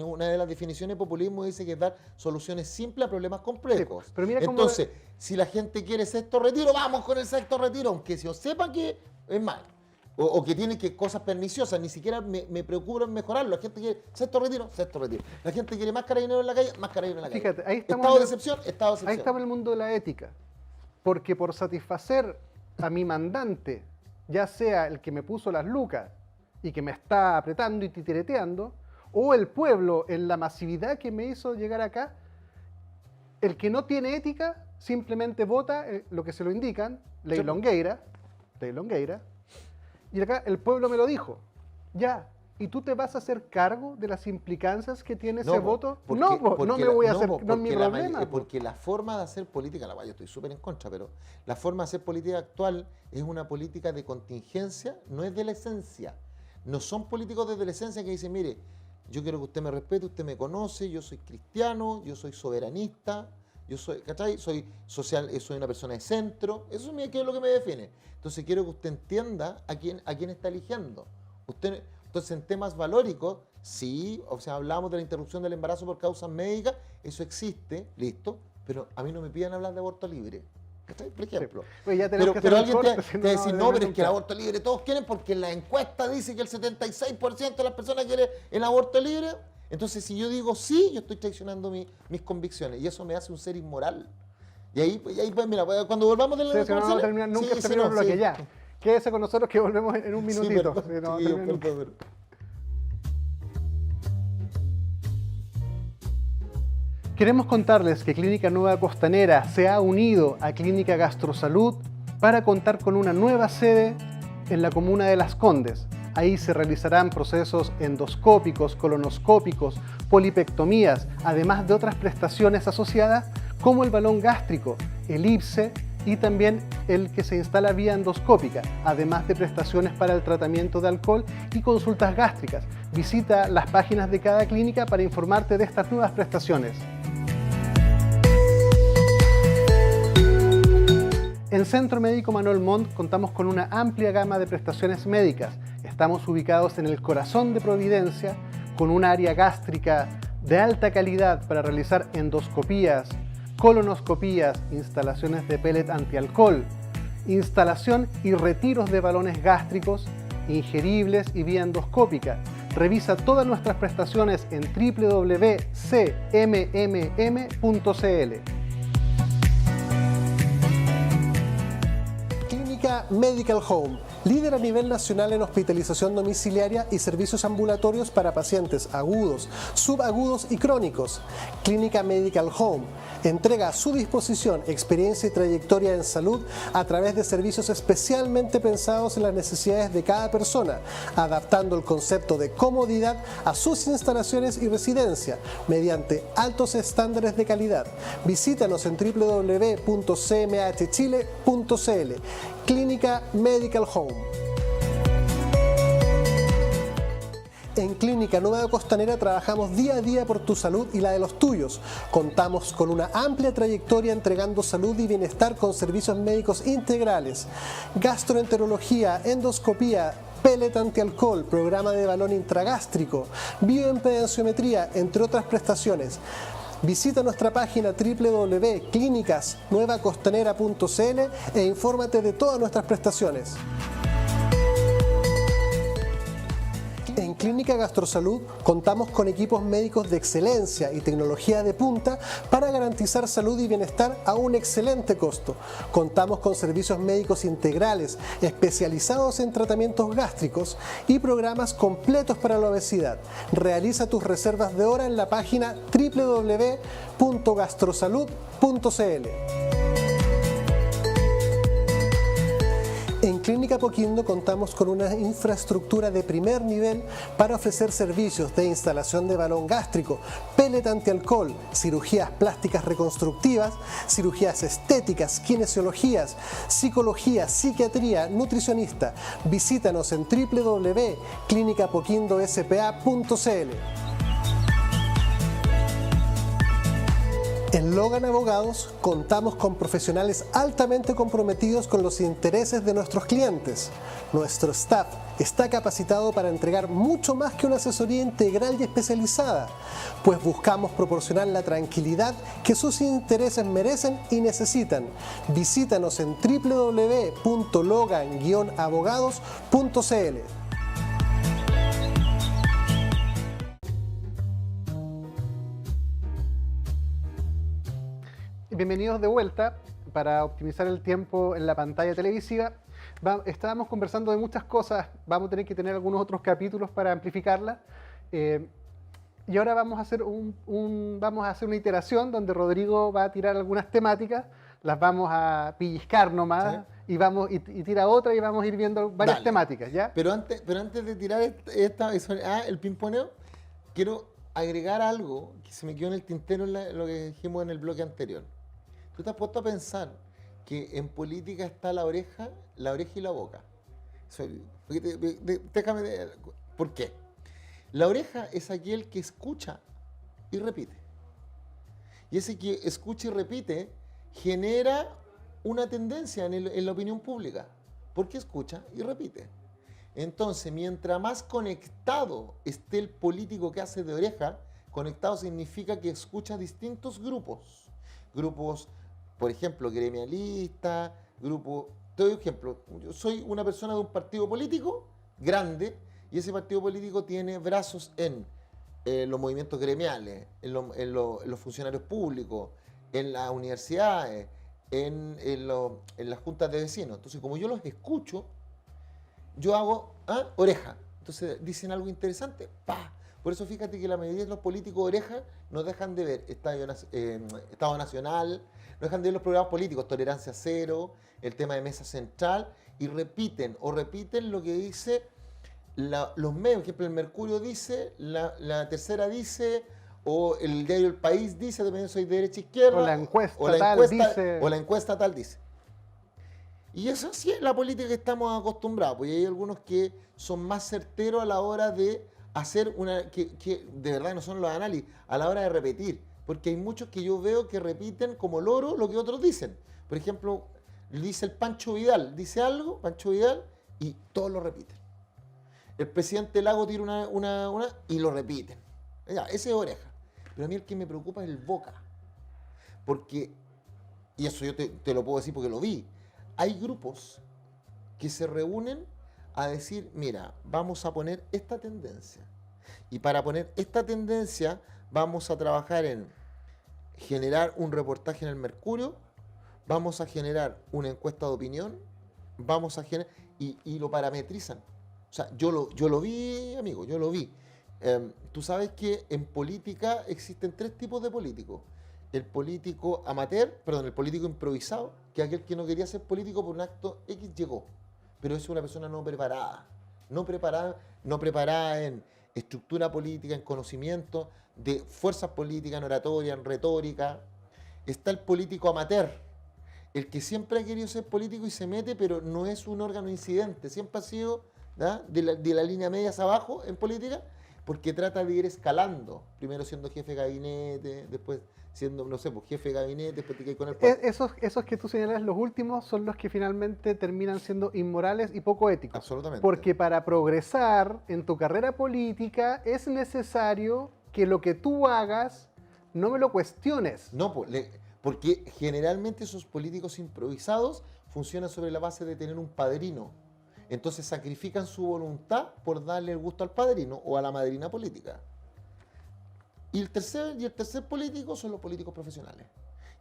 una de las definiciones de populismo dice que es dar soluciones simples a problemas complejos. Sí, pero mira cómo- Entonces, si la gente quiere sexto retiro, vamos con el sexto retiro, aunque se sepa que es mal. O que tiene que cosas perniciosas, ni siquiera me preocupa en mejorarlo. La gente quiere sexto retiro, sexto retiro. La gente quiere más carabinero en la calle, más carabinero en la calle. Fíjate, ahí estamos Estado de en- excepción, estado de excepción. Ahí estamos en el mundo de la ética. Porque por satisfacer a mi mandante, ya sea el que me puso las lucas y que me está apretando y titireteando, o el pueblo en la masividad que me hizo llegar acá, el que no tiene ética simplemente vota lo que se lo indican, ley Longueira, y acá el pueblo me lo dijo. Ya. ¿Y tú te vas a hacer cargo de las implicancias que tiene ese voto? No me voy a hacer, no es mi problema. Porque la forma de hacer política, yo estoy súper en contra, pero la forma de hacer política actual es una política de contingencia, no es de la esencia. No son políticos desde la esencia que dicen, mire, yo quiero que usted me respete, usted me conoce, yo soy cristiano, yo soy soberanista, yo soy, ¿cachai? Soy social, soy una persona de centro, eso es lo que me define. Entonces quiero que usted entienda a quién está eligiendo. Entonces, en temas valóricos, sí, o sea, hablamos de la interrupción del embarazo por causas médicas, eso existe, listo, pero a mí no me piden hablar de aborto libre, ¿cachai? Por ejemplo. Sí. Pues ya tenemos que Pero hacer el alguien corte, te si va a decir, no, pero es que el nunca. aborto libre todos quieren porque la encuesta dice que el 76% de las personas quieren el aborto libre. Entonces, si yo digo sí, yo estoy traicionando mis convicciones y eso me hace un ser inmoral. Y ahí pues, mira, cuando volvamos de la Sí, si no, no vamos a terminar nunca este primer bloque, ya. Quédese con nosotros que volvemos en un minutito. Sí, Si no, vamos a sí, terminar nunca. perdón. Queremos contarles que Clínica Nueva Costanera se ha unido a Clínica Gastrosalud para contar con una nueva sede en la comuna de Las Condes. Ahí se realizarán procesos endoscópicos, colonoscópicos, polipectomías, además de otras prestaciones asociadas como el balón gástrico, el IPSE y también el que se instala vía endoscópica, además de prestaciones para el tratamiento de alcohol y consultas gástricas. Visita las páginas de cada clínica para informarte de estas nuevas prestaciones. En Centro Médico Manuel Montt contamos con una amplia gama de prestaciones médicas. Estamos ubicados en el corazón de Providencia, con un área gástrica de alta calidad para realizar endoscopías, colonoscopías, instalaciones de pellet antialcohol, instalación y retiros de balones gástricos, ingeribles y vía endoscópica. Revisa todas nuestras prestaciones en www.cmmm.cl. Clínica Medical Home, líder a nivel nacional en hospitalización domiciliaria y servicios ambulatorios para pacientes agudos, subagudos y crónicos. Clínica Medical Home entrega a su disposición experiencia y trayectoria en salud a través de servicios especialmente pensados en las necesidades de cada persona, adaptando el concepto de comodidad a sus instalaciones y residencia mediante altos estándares de calidad. Visítanos en www.cmhchile.cl. Clínica Medical Home. En Clínica Nueva Costanera trabajamos día a día por tu salud y la de los tuyos. Contamos con una amplia trayectoria entregando salud y bienestar con servicios médicos integrales, gastroenterología, endoscopía, pellet antialcohol, programa de balón intragástrico, bioimpedenciometría, entre otras prestaciones. Visita nuestra página www.clinicasnuevacostanera.cl e infórmate de todas nuestras prestaciones. En Clínica Gastrosalud contamos con equipos médicos de excelencia y tecnología de punta para garantizar salud y bienestar a un excelente costo. Contamos con servicios médicos integrales especializados en tratamientos gástricos y programas completos para la obesidad. Realiza tus reservas de hora en la página www.gastrosalud.cl. En Clínica Apoquindo contamos con una infraestructura de primer nivel para ofrecer servicios de instalación de balón gástrico, pellet antialcohol, cirugías plásticas reconstructivas, cirugías estéticas, kinesiologías, psicología, psiquiatría, nutricionista. Visítanos en www.clinicapoquindospa.cl. En Logan Abogados contamos con profesionales altamente comprometidos con los intereses de nuestros clientes. Nuestro staff está capacitado para entregar mucho más que una asesoría integral y especializada, pues buscamos proporcionar la tranquilidad que sus intereses merecen y necesitan. Visítanos en www.logan-abogados.cl. Bienvenidos de vuelta. Para optimizar el tiempo en la pantalla televisiva, estábamos conversando de muchas cosas. Vamos a tener que tener algunos otros capítulos para amplificarlas. Y ahora vamos a hacer vamos a hacer una iteración donde Rodrigo va a tirar algunas temáticas, las vamos a pellizcar nomás, ¿sí? y tira otra y vamos a ir viendo varias temáticas, ¿ya? Pero antes de tirar el pimponeo, quiero agregar algo que se me quedó en el tintero en lo que dijimos en el bloque anterior. ¿Tú te has puesto a pensar que en política está la oreja y la boca? ¿Por qué? La oreja es aquel que escucha y repite. Y ese que escucha y repite genera una tendencia en la opinión pública. Porque escucha y repite. Entonces, mientras más conectado esté el político que hace de oreja, conectado significa que escucha distintos grupos. Grupos, por ejemplo, gremialistas, grupos... Te doy un ejemplo. Yo soy una persona de un partido político grande y ese partido político tiene brazos en los movimientos gremiales, en los funcionarios públicos, en las universidades, en las juntas de vecinos. Entonces, como yo los escucho, yo hago oreja. Entonces dicen algo interesante, ¡pah! Por eso fíjate que la mayoría de los políticos oreja no dejan de ver Estado Nacional, no dejan de ver los programas políticos, Tolerancia Cero, el tema de Mesa Central, y repiten lo que dice los medios. Por ejemplo, el Mercurio dice, la Tercera dice, o el diario El País dice, también soy de derecha izquierda, o la encuesta tal dice. Y eso sí es la política que estamos acostumbrados, porque hay algunos que son más certeros a la hora de hacer que de verdad no son los análisis, a la hora de repetir, porque hay muchos que yo veo que repiten como loro lo que otros dicen. Por ejemplo, dice el Pancho Vidal, dice algo, Pancho Vidal, y todos lo repiten. El presidente Lago tira una y lo repiten. Ya, ese es oreja. Pero a mí el que me preocupa es el boca. Porque, y eso yo te lo puedo decir porque lo vi, hay grupos que se reúnen a decir, mira, vamos a poner esta tendencia. Y para poner esta tendencia vamos a trabajar en generar un reportaje en el Mercurio, vamos a generar una encuesta de opinión, vamos a generar... Y lo parametrizan. O sea, yo lo vi, amigo, yo lo vi. Tú sabes que en política existen 3 tipos de políticos. El político amateur, perdón, el político improvisado, que es aquel que no quería ser político por un acto X llegó. Pero es una persona no preparada. No preparada en estructura política, en conocimiento de fuerzas políticas, en oratoria, en retórica. Está el político amateur, el que siempre ha querido ser político y se mete, pero no es un órgano incidente. Siempre ha sido de la línea media hacia abajo en política, porque trata de ir escalando. Primero siendo jefe de gabinete, después siendo, no sé, pues, jefe de gabinete, después te quedas con el poder. Esos que tú señalas, los últimos, son los que finalmente terminan siendo inmorales y poco éticos. Absolutamente. Porque para progresar en tu carrera política es necesario que lo que tú hagas no me lo cuestiones. No, porque generalmente esos políticos improvisados funcionan sobre la base de tener un padrino. Entonces sacrifican su voluntad por darle el gusto al padrino o a la madrina política. Y el tercer político son los políticos profesionales,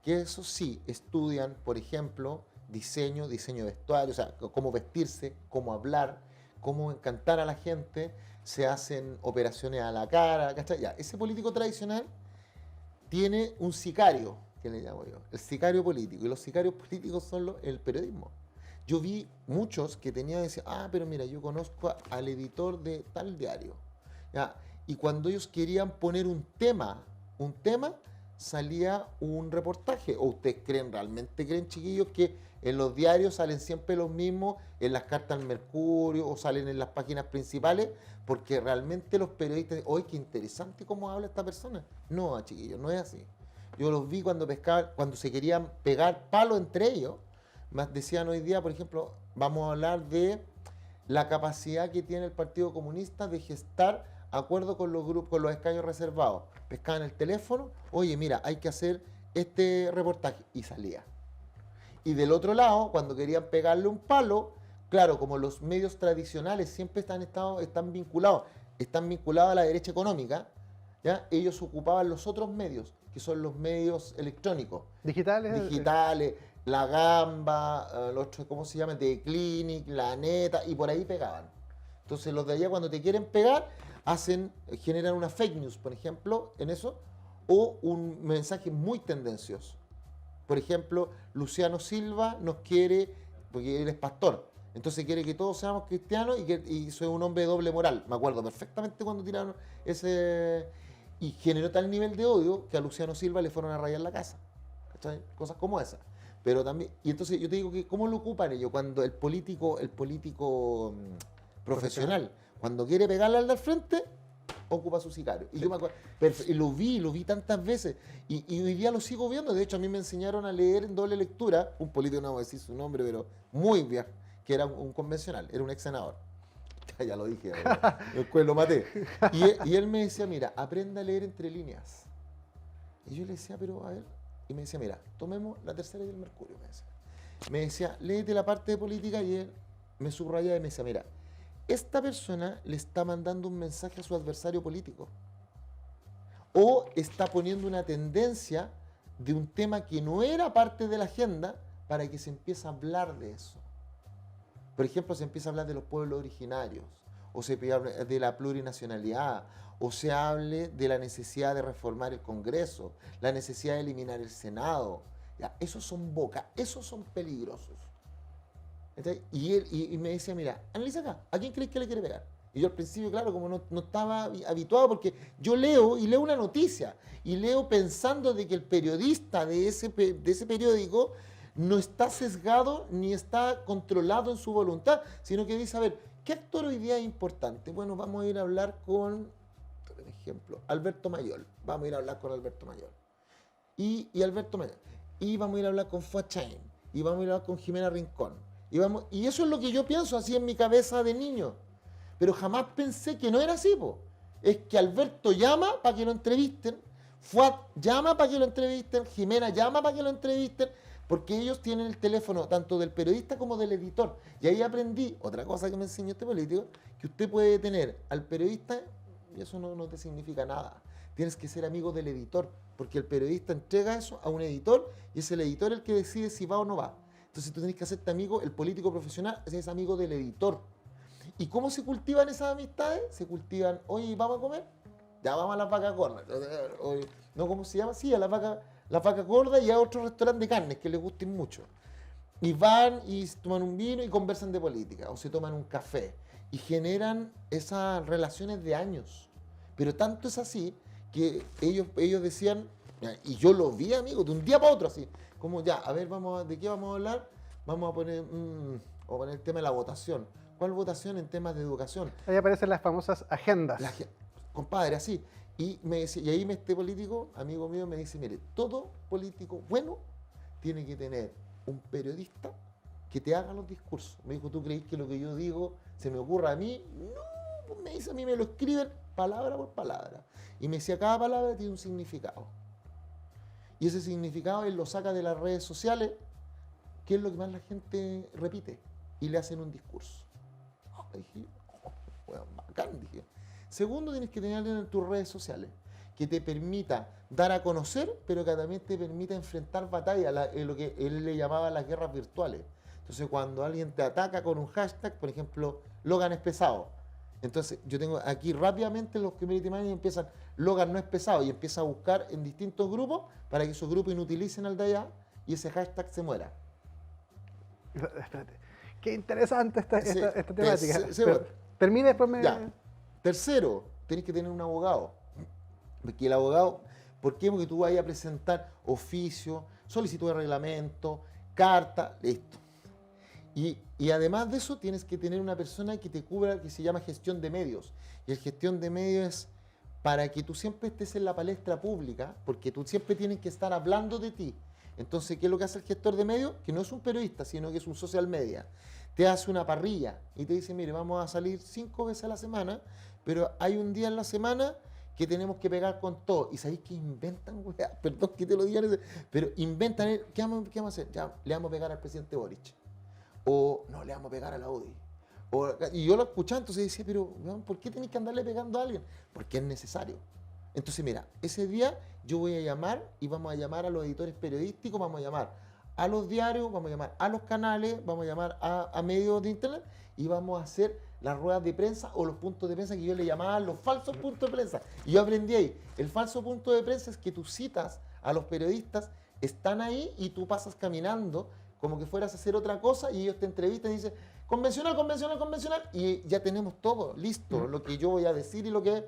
que eso sí, estudian, por ejemplo, diseño de vestuario, o sea, cómo vestirse, cómo hablar, cómo encantar a la gente, se hacen operaciones a la cara, ¿cachai? Ya, ese político tradicional tiene un sicario, que le llamo yo, el sicario político, y los sicarios políticos son el periodismo. Yo vi muchos que tenían que decir, pero mira, yo conozco al editor de tal diario, ¿ya? Y cuando ellos querían poner un tema, salía un reportaje. ¿O ustedes realmente creen, chiquillos, que en los diarios salen siempre los mismos, en las cartas al Mercurio, o salen en las páginas principales? Porque realmente los periodistas dicen, ¡oye, qué interesante cómo habla esta persona! No, chiquillos, no es así. Yo los vi cuando pescaban, cuando se querían pegar palo entre ellos. Más decían hoy día, por ejemplo, vamos a hablar de la capacidad que tiene el Partido Comunista de gestar acuerdo con los grupos, con los escaños reservados. Pescaban el teléfono, oye, mira, hay que hacer este reportaje, y salía. Y del otro lado, cuando querían pegarle un palo, claro, como los medios tradicionales siempre están vinculados a la derecha económica, ¿ya? Ellos ocupaban los otros medios, que son los medios electrónicos. Digitales. La Gamba, los otros, ¿cómo se llama? The Clinic, La Neta, y por ahí pegaban. Entonces los de allá, cuando te quieren pegar, generan una fake news, por ejemplo, en eso, o un mensaje muy tendencioso. Por ejemplo, Luciano Silva nos quiere, porque él es pastor, entonces quiere que todos seamos cristianos y soy un hombre de doble moral. Me acuerdo perfectamente cuando tiraron ese... Y generó tal nivel de odio que a Luciano Silva le fueron a rayar la casa. ¿Cachai? Cosas como esas. Pero también, y entonces yo te digo que ¿cómo lo ocupan ellos? Cuando el político profesional, cuando quiere pegarle al del frente, ocupa su sicario. Y yo me acuerdo, y lo vi tantas veces, y hoy día lo sigo viendo. De hecho, a mí me enseñaron a leer en doble lectura, un político, no voy a decir su nombre, pero muy viejo, que era un convencional, era un ex senador. Ya lo dije, después lo maté. Y él me decía, mira, aprenda a leer entre líneas. Y yo le decía, pero a ver, y me decía, mira, tomemos la tercera y el Mercurio, me decía, léete la parte de política, y él me subrayaba y me decía, mira, esta persona le está mandando un mensaje a su adversario político, o está poniendo una tendencia de un tema que no era parte de la agenda para que se empiece a hablar de eso. Por ejemplo, se empieza a hablar de los pueblos originarios, o se habla de la plurinacionalidad, o se hable de la necesidad de reformar el Congreso, la necesidad de eliminar el Senado. Ya, esos son bocas, esos son peligrosos. Y me decía, mira, analiza acá, ¿a quién crees que le quiere pegar? Y yo al principio, claro, como no estaba habituado, porque yo leo una noticia, y leo pensando de que el periodista de ese periódico no está sesgado ni está controlado en su voluntad, sino que dice, a ver, ¿qué actor hoy día es importante? Bueno, vamos a ir a hablar con, por ejemplo, Alberto Mayol. Vamos a ir a hablar con Alberto Mayol. Y Alberto Mayol. Y vamos a ir a hablar con Fuad Chaín. Y vamos a ir a hablar con Jimena Rincón. Y eso es lo que yo pienso así en mi cabeza de niño. Pero jamás pensé que no era así, po. Es que Alberto llama para que lo entrevisten, Fuad llama para que lo entrevisten, Jimena llama para que lo entrevisten, Porque ellos tienen el teléfono tanto del periodista como del editor. Y ahí aprendí, otra cosa que me enseñó este político, que usted puede tener al periodista, y eso no te significa nada. Tienes que ser amigo del editor, porque el periodista entrega eso a un editor y es el editor el que decide si va o no va. Entonces tú tienes que hacerte amigo, el político profesional es amigo del editor. ¿Y cómo se cultivan esas amistades? Se cultivan, oye, ¿vamos a comer? Ya vamos a la vaca gorda. ¿No cómo se llama? Sí, a la vaca gorda y a otro restaurante de carnes que les gusten mucho. Y van y toman un vino y conversan de política, o se toman un café. Y generan esas relaciones de años. Pero tanto es así que ellos decían, y yo lo vi, amigo, de un día para otro, así, como ya, a ver, ¿de qué vamos a hablar? Vamos a poner el tema de la votación. ¿Cuál votación en temas de educación? Ahí aparecen las famosas agendas. Compadre, así. Y ahí este político, amigo mío, me dice, mire, todo político bueno tiene que tener un periodista que te haga los discursos. Me dijo, ¿tú crees que lo que yo digo se me ocurra a mí? No, pues me dice, a mí me lo escriben palabra por palabra. Y me decía, cada palabra tiene un significado. Y ese significado él lo saca de las redes sociales, que es lo que más la gente repite, y le hacen un discurso. Dije, bueno, bacán, dije. Segundo, tienes que tener alguien en tus redes sociales que te permita dar a conocer, pero que también te permita enfrentar batallas, lo que él le llamaba las guerras virtuales. Entonces, cuando alguien te ataca con un hashtag, por ejemplo, Logan es pesado. Entonces, yo tengo aquí rápidamente los community managers empiezan, Logan no es pesado, y empieza a buscar en distintos grupos para que esos grupos inutilicen al de allá y ese hashtag se muera. Espérate. Qué interesante esta temática. Bueno. Termine, después me... Ya. Tercero, tenés que tener un abogado. Porque el abogado, ¿por qué? Porque tú vas a presentar oficio, solicitud de reglamento, carta, listo. Y además de eso, tienes que tener una persona que te cubra, que se llama gestión de medios. Y el gestión de medios es para que tú siempre estés en la palestra pública, porque tú siempre tienes que estar hablando de ti. Entonces, ¿qué es lo que hace el gestor de medios? Que no es un periodista, sino que es un social media. Te hace una parrilla y te dice, mire, vamos a salir 5 veces a la semana, pero hay un día en la semana que tenemos que pegar con todo. Y sabéis que inventan, weá, perdón que te lo digan, pero inventan, ¿qué vamos a hacer? Ya, le vamos a pegar al presidente Boric. O no, le vamos a pegar a la UDI. Y yo lo escuchaba, entonces decía, pero ¿por qué tenéis que andarle pegando a alguien? Porque es necesario. Entonces, mira, ese día yo voy a llamar y vamos a llamar a los editores periodísticos, vamos a llamar a los diarios, vamos a llamar a los canales, vamos a llamar a medios de internet y vamos a hacer las ruedas de prensa o los puntos de prensa que yo le llamaba los falsos puntos de prensa. Y yo aprendí ahí, el falso punto de prensa es que tú citas a los periodistas, están ahí y tú pasas caminando como que fueras a hacer otra cosa y ellos te entrevistan y dicen, convencional, convencional, convencional, y ya tenemos todo listo, lo que yo voy a decir y lo que...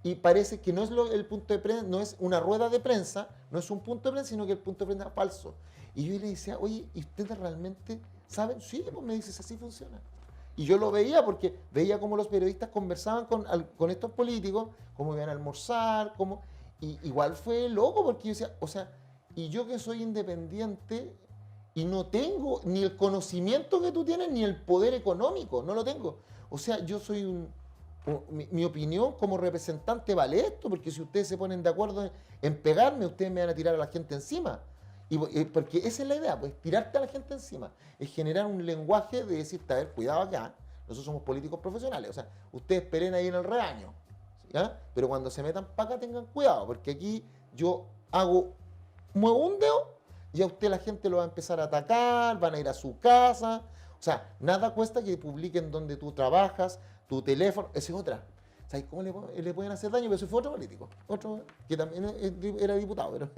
Y parece que no es el punto de prensa, no es una rueda de prensa, no es un punto de prensa, sino que el punto de prensa es falso. Y yo le decía, oye, ¿y ustedes realmente saben? Sí, pues me dices, así funciona. Y yo lo veía porque veía cómo los periodistas conversaban con estos políticos, cómo iban a almorzar, y igual fue loco porque yo decía, o sea, y yo que soy independiente y no tengo ni el conocimiento que tú tienes ni el poder económico, no lo tengo. O sea, yo soy mi opinión como representante vale esto, porque si ustedes se ponen de acuerdo en pegarme, ustedes me van a tirar a la gente encima. Porque esa es la idea, pues tirarte a la gente encima, es generar un lenguaje de decir, a ver, cuidado acá, nosotros somos políticos profesionales, o sea, ustedes esperen ahí en el rebaño, ¿ya? Pero cuando se metan para acá tengan cuidado, porque aquí yo muevo un dedo y a usted la gente lo va a empezar a atacar, van a ir a su casa, o sea, nada cuesta que publiquen donde tú trabajas, tu teléfono, esa es otra. ¿Sabes cómo le pueden hacer daño? Pero eso fue otro político, otro que también era diputado, pero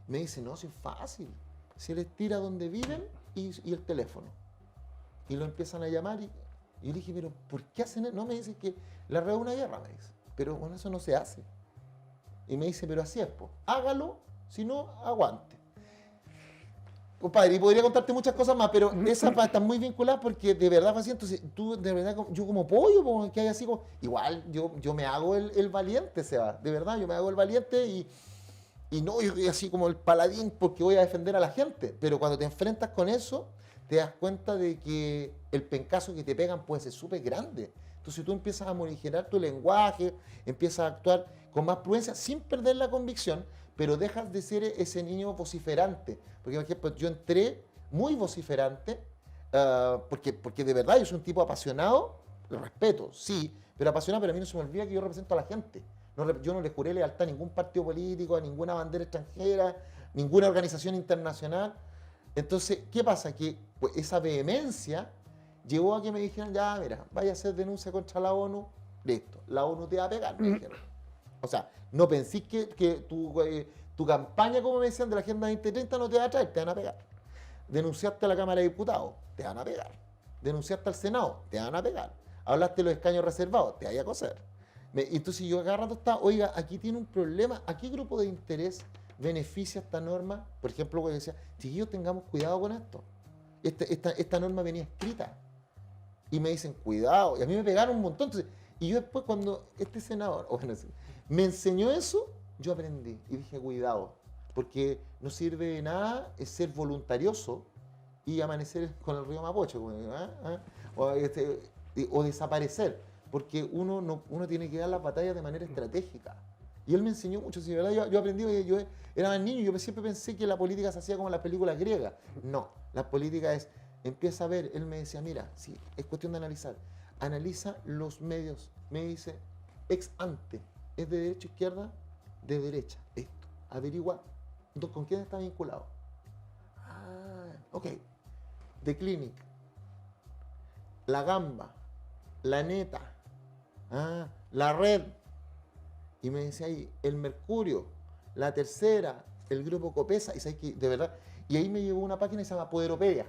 me dice, no, si es fácil. Se les tira donde viven y el teléfono. Y lo empiezan a llamar y yo le dije, pero ¿por qué hacen eso? No, me dice que la red es una guerra, me dice. Pero bueno, eso no se hace. Y me dice, pero así es, pues. Hágalo, si no, aguante. Compadre, y podría contarte muchas cosas más, pero esa está muy vinculada porque de verdad, paciente, entonces tú, de verdad, yo como pollo, que hay así como, igual yo me hago el valiente, Seba, de verdad, yo me hago el valiente y no, yo soy así como el paladín porque voy a defender a la gente, pero cuando te enfrentas con eso, te das cuenta de que el pencazo que te pegan puede ser súper grande. Entonces tú empiezas a morigerar tu lenguaje, empiezas a actuar con más prudencia sin perder la convicción, pero dejas de ser ese niño vociferante. Porque, por ejemplo, yo entré muy vociferante, porque de verdad yo soy un tipo apasionado, lo respeto, sí, pero apasionado, pero a mí no se me olvida que yo represento a la gente. Yo no le juré lealtad a ningún partido político, a ninguna bandera extranjera, ninguna organización internacional. Entonces, ¿qué pasa? Que pues, esa vehemencia llevó a que me dijeran, ya, mira, vaya a hacer denuncia contra la ONU, listo, la ONU te va a pegar, me dijeron. O sea, no pensís que tu campaña, como me decían, de la Agenda 2030 no te va a traer, te van a pegar. Denunciaste a la Cámara de Diputados, te van a pegar. Denunciaste al Senado, te van a pegar. Hablaste de los escaños reservados, te vaya a coser. Entonces yo agarrando estaba, oiga, aquí tiene un problema, ¿a qué grupo de interés beneficia esta norma? Por ejemplo, yo decía, chiquillos, tengamos cuidado con esto. Esta norma venía escrita. Y me dicen, cuidado. Y a mí me pegaron un montón. Entonces, y yo después cuando este senador me enseñó eso, yo aprendí. Y dije, cuidado. Porque no sirve de nada es ser voluntarioso y amanecer con el río Mapocho. O desaparecer. Porque uno tiene que dar las batallas de manera estratégica. Y él me enseñó mucho. Si de verdad yo aprendí, yo era más niño, yo siempre pensé que la política se hacía como en las películas griegas. No, la política empieza a ver, él me decía, mira, sí, es cuestión de analizar. Analiza los medios. Me dice, ex ante, ¿es de derecha o izquierda? De derecha, esto. Averigua con quién está vinculado. Ah, ok. The Clinic, La Gamba, La Neta, La Red. Y me decía ahí, el Mercurio, La Tercera, el Grupo Copesa, y sabes que, de verdad, y ahí me llevó una página que se llama Poderopedia,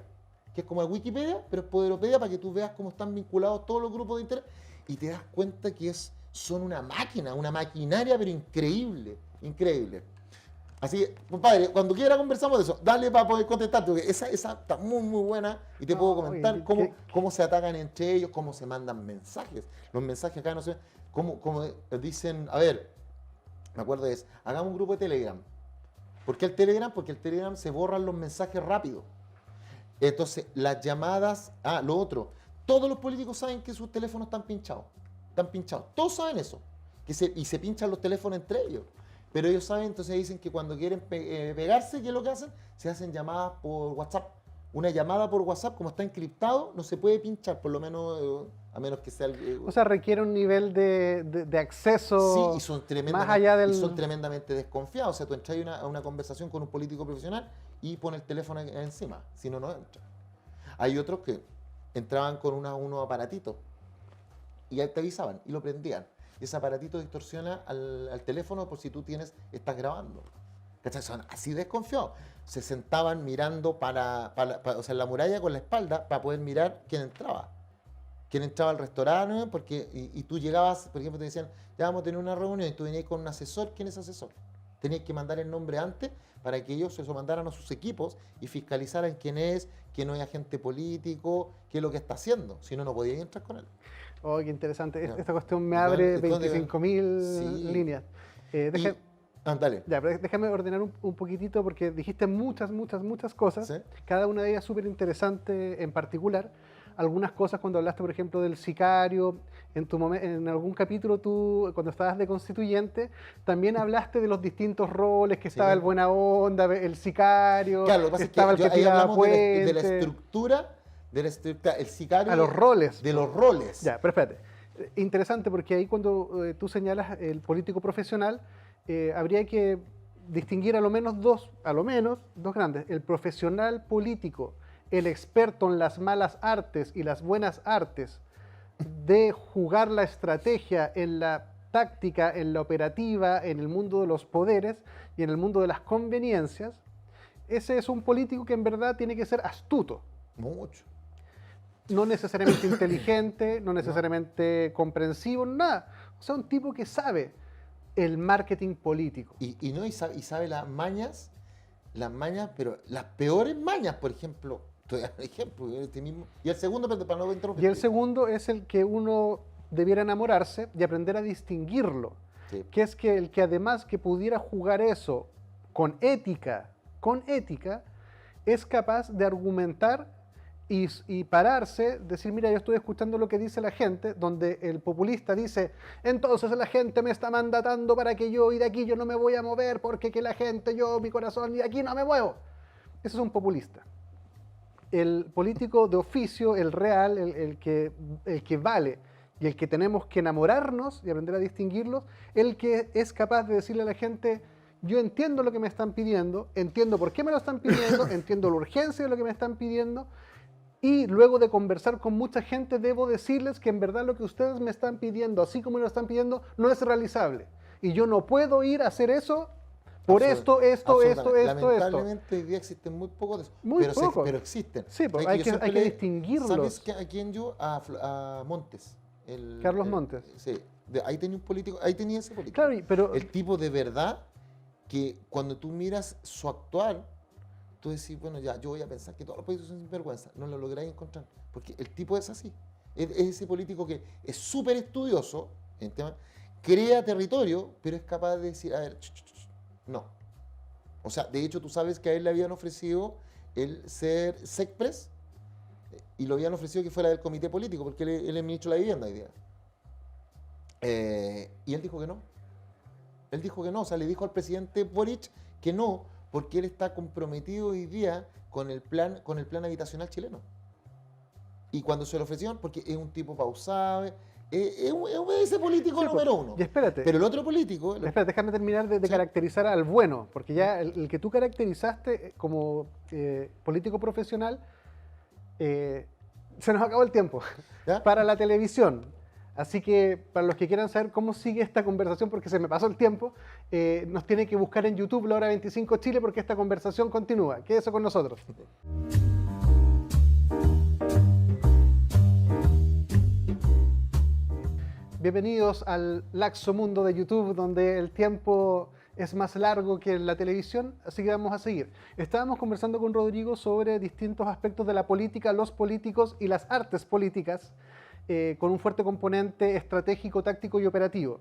que es como el Wikipedia, pero es Poderopedia para que tú veas cómo están vinculados todos los grupos de interés, y te das cuenta que son una máquina, una maquinaria, pero increíble, increíble. Así que, compadre, cuando quiera conversamos de eso, dale para poder contestarte, porque esa está muy, muy buena, y te puedo comentar cómo se atacan entre ellos, cómo se mandan mensajes. Los mensajes acá no se... Como dicen, a ver, me acuerdo de eso, hagamos un grupo de Telegram. ¿Por qué el Telegram? Porque el Telegram se borran los mensajes rápido. Entonces, las llamadas, lo otro, todos los políticos saben que sus teléfonos están pinchados. Están pinchados, todos saben eso. Y se pinchan los teléfonos entre ellos. Pero ellos saben, entonces dicen que cuando quieren pegarse, ¿qué es lo que hacen? Se hacen llamadas por WhatsApp. Una llamada por WhatsApp, como está encriptado, no se puede pinchar, por lo menos, a menos que sea... o sea, requiere un nivel de acceso sí, y son más allá del... y son tremendamente desconfiados. O sea, tú entras a una conversación con un político profesional y pone el teléfono encima, si no, no entra. Hay otros que entraban con unos aparatitos y ahí te avisaban y lo prendían. Y ese aparatito distorsiona al teléfono por si tú estás grabando. ¿Cachai? Son así desconfiados. Se sentaban mirando o sea, en la muralla con la espalda para poder mirar quién entraba. Quién entraba al restaurante, y tú llegabas, por ejemplo, te decían, ya vamos a tener una reunión y tú venías con un asesor. ¿Quién es asesor? Tenías que mandar el nombre antes para que ellos se lo mandaran a sus equipos y fiscalizaran quién no es agente político, qué es lo que está haciendo. Si no, no podías entrar con él. Oh, qué interesante. Ya. Esta cuestión me abre 25.000 sí. líneas. Dale. Ya, pero déjame ordenar un poquitito porque dijiste muchas cosas, ¿Sí? cada una de ellas súper interesante en particular. Algunas cosas cuando hablaste, por ejemplo, del sicario, en algún capítulo tú, cuando estabas de constituyente, también hablaste de los distintos roles, que estaba el buena onda, el sicario, claro, lo que pasa estaba es que el que ahí tiraba hablamos puente. de la estructura, el sicario... A los roles. De los roles. Ya, pero espérate. Interesante porque ahí cuando tú señalas el político profesional, habría que distinguir a lo menos dos grandes. El profesional político, el experto en las malas artes y las buenas artes de jugar la estrategia en la táctica, en la operativa, en el mundo de los poderes y en el mundo de las conveniencias. Ese es un político que en verdad tiene que ser astuto. Mucho. No necesariamente inteligente, no necesariamente comprensivo, nada. O sea, un tipo que sabe el marketing político. Y sabe las mañas, pero las peores mañas, por ejemplo, este mismo. Y el segundo, para no interrumpir. Y el segundo es el que uno debiera enamorarse y aprender a distinguirlo. Sí. Que es que el que además que pudiera jugar eso con ética, es capaz de argumentar y pararse, decir, mira, yo estoy escuchando lo que dice la gente, donde el populista dice, entonces la gente me está mandatando para que yo, y de aquí yo no me voy a mover, porque que la gente, yo, mi corazón, y de aquí no me muevo. Ese es un populista. El político de oficio, el real, el que vale, y el que tenemos que enamorarnos y aprender a distinguirlos, el que es capaz de decirle a la gente, yo entiendo lo que me están pidiendo, entiendo por qué me lo están pidiendo, entiendo la urgencia de lo que me están pidiendo, y luego de conversar con mucha gente debo decirles que en verdad lo que ustedes me están pidiendo, así como me lo están pidiendo, no es realizable. Y yo no puedo ir a hacer eso por esto. Lamentablemente hoy día existen muy pocos de esos, Muy pero, pocos. pero existen. Sí, pues Sabes hay que le- distinguirlos. ¿Sabes a quién yo? A Montes. Carlos Montes. Sí, ahí tenía un político, ahí tenía ese político. Claro, pero El tipo de verdad que cuando tú miras su actual, tú decís, bueno, ya, yo voy a pensar que todos los políticos son sinvergüenza. No lo lográis encontrar, porque el tipo es así. Es ese político que es súper estudioso en tema, crea territorio, pero es capaz de decir, a ver, no. O sea, de hecho, tú sabes que a él le habían ofrecido el ser SECPRES y lo habían ofrecido que fuera del comité político, porque él es ministro de la vivienda hoy día. Y él dijo que no. Él dijo que no, o sea, le dijo al presidente Boric que no, porque él está comprometido hoy día con el plan habitacional chileno. Y cuando se lo ofrecieron, porque es un tipo pausado, es ese político Sí, número uno. y espérate. Pero el otro político... Espera, déjame terminar de Sí. caracterizar al bueno, porque ya el que tú caracterizaste como político profesional, se nos acabó el tiempo ¿Ya? para la televisión. Así que para los que quieran saber cómo sigue esta conversación, porque se me pasó el tiempo, nos tiene que buscar en YouTube La Hora 25 Chile, porque esta conversación continúa. Quédese con nosotros. Bienvenidos al laxo mundo de YouTube, donde el tiempo es más largo que en la televisión, así que vamos a seguir. Estábamos conversando con Rodrigo sobre distintos aspectos de la política, los políticos y las artes políticas, con un fuerte componente estratégico, táctico y operativo.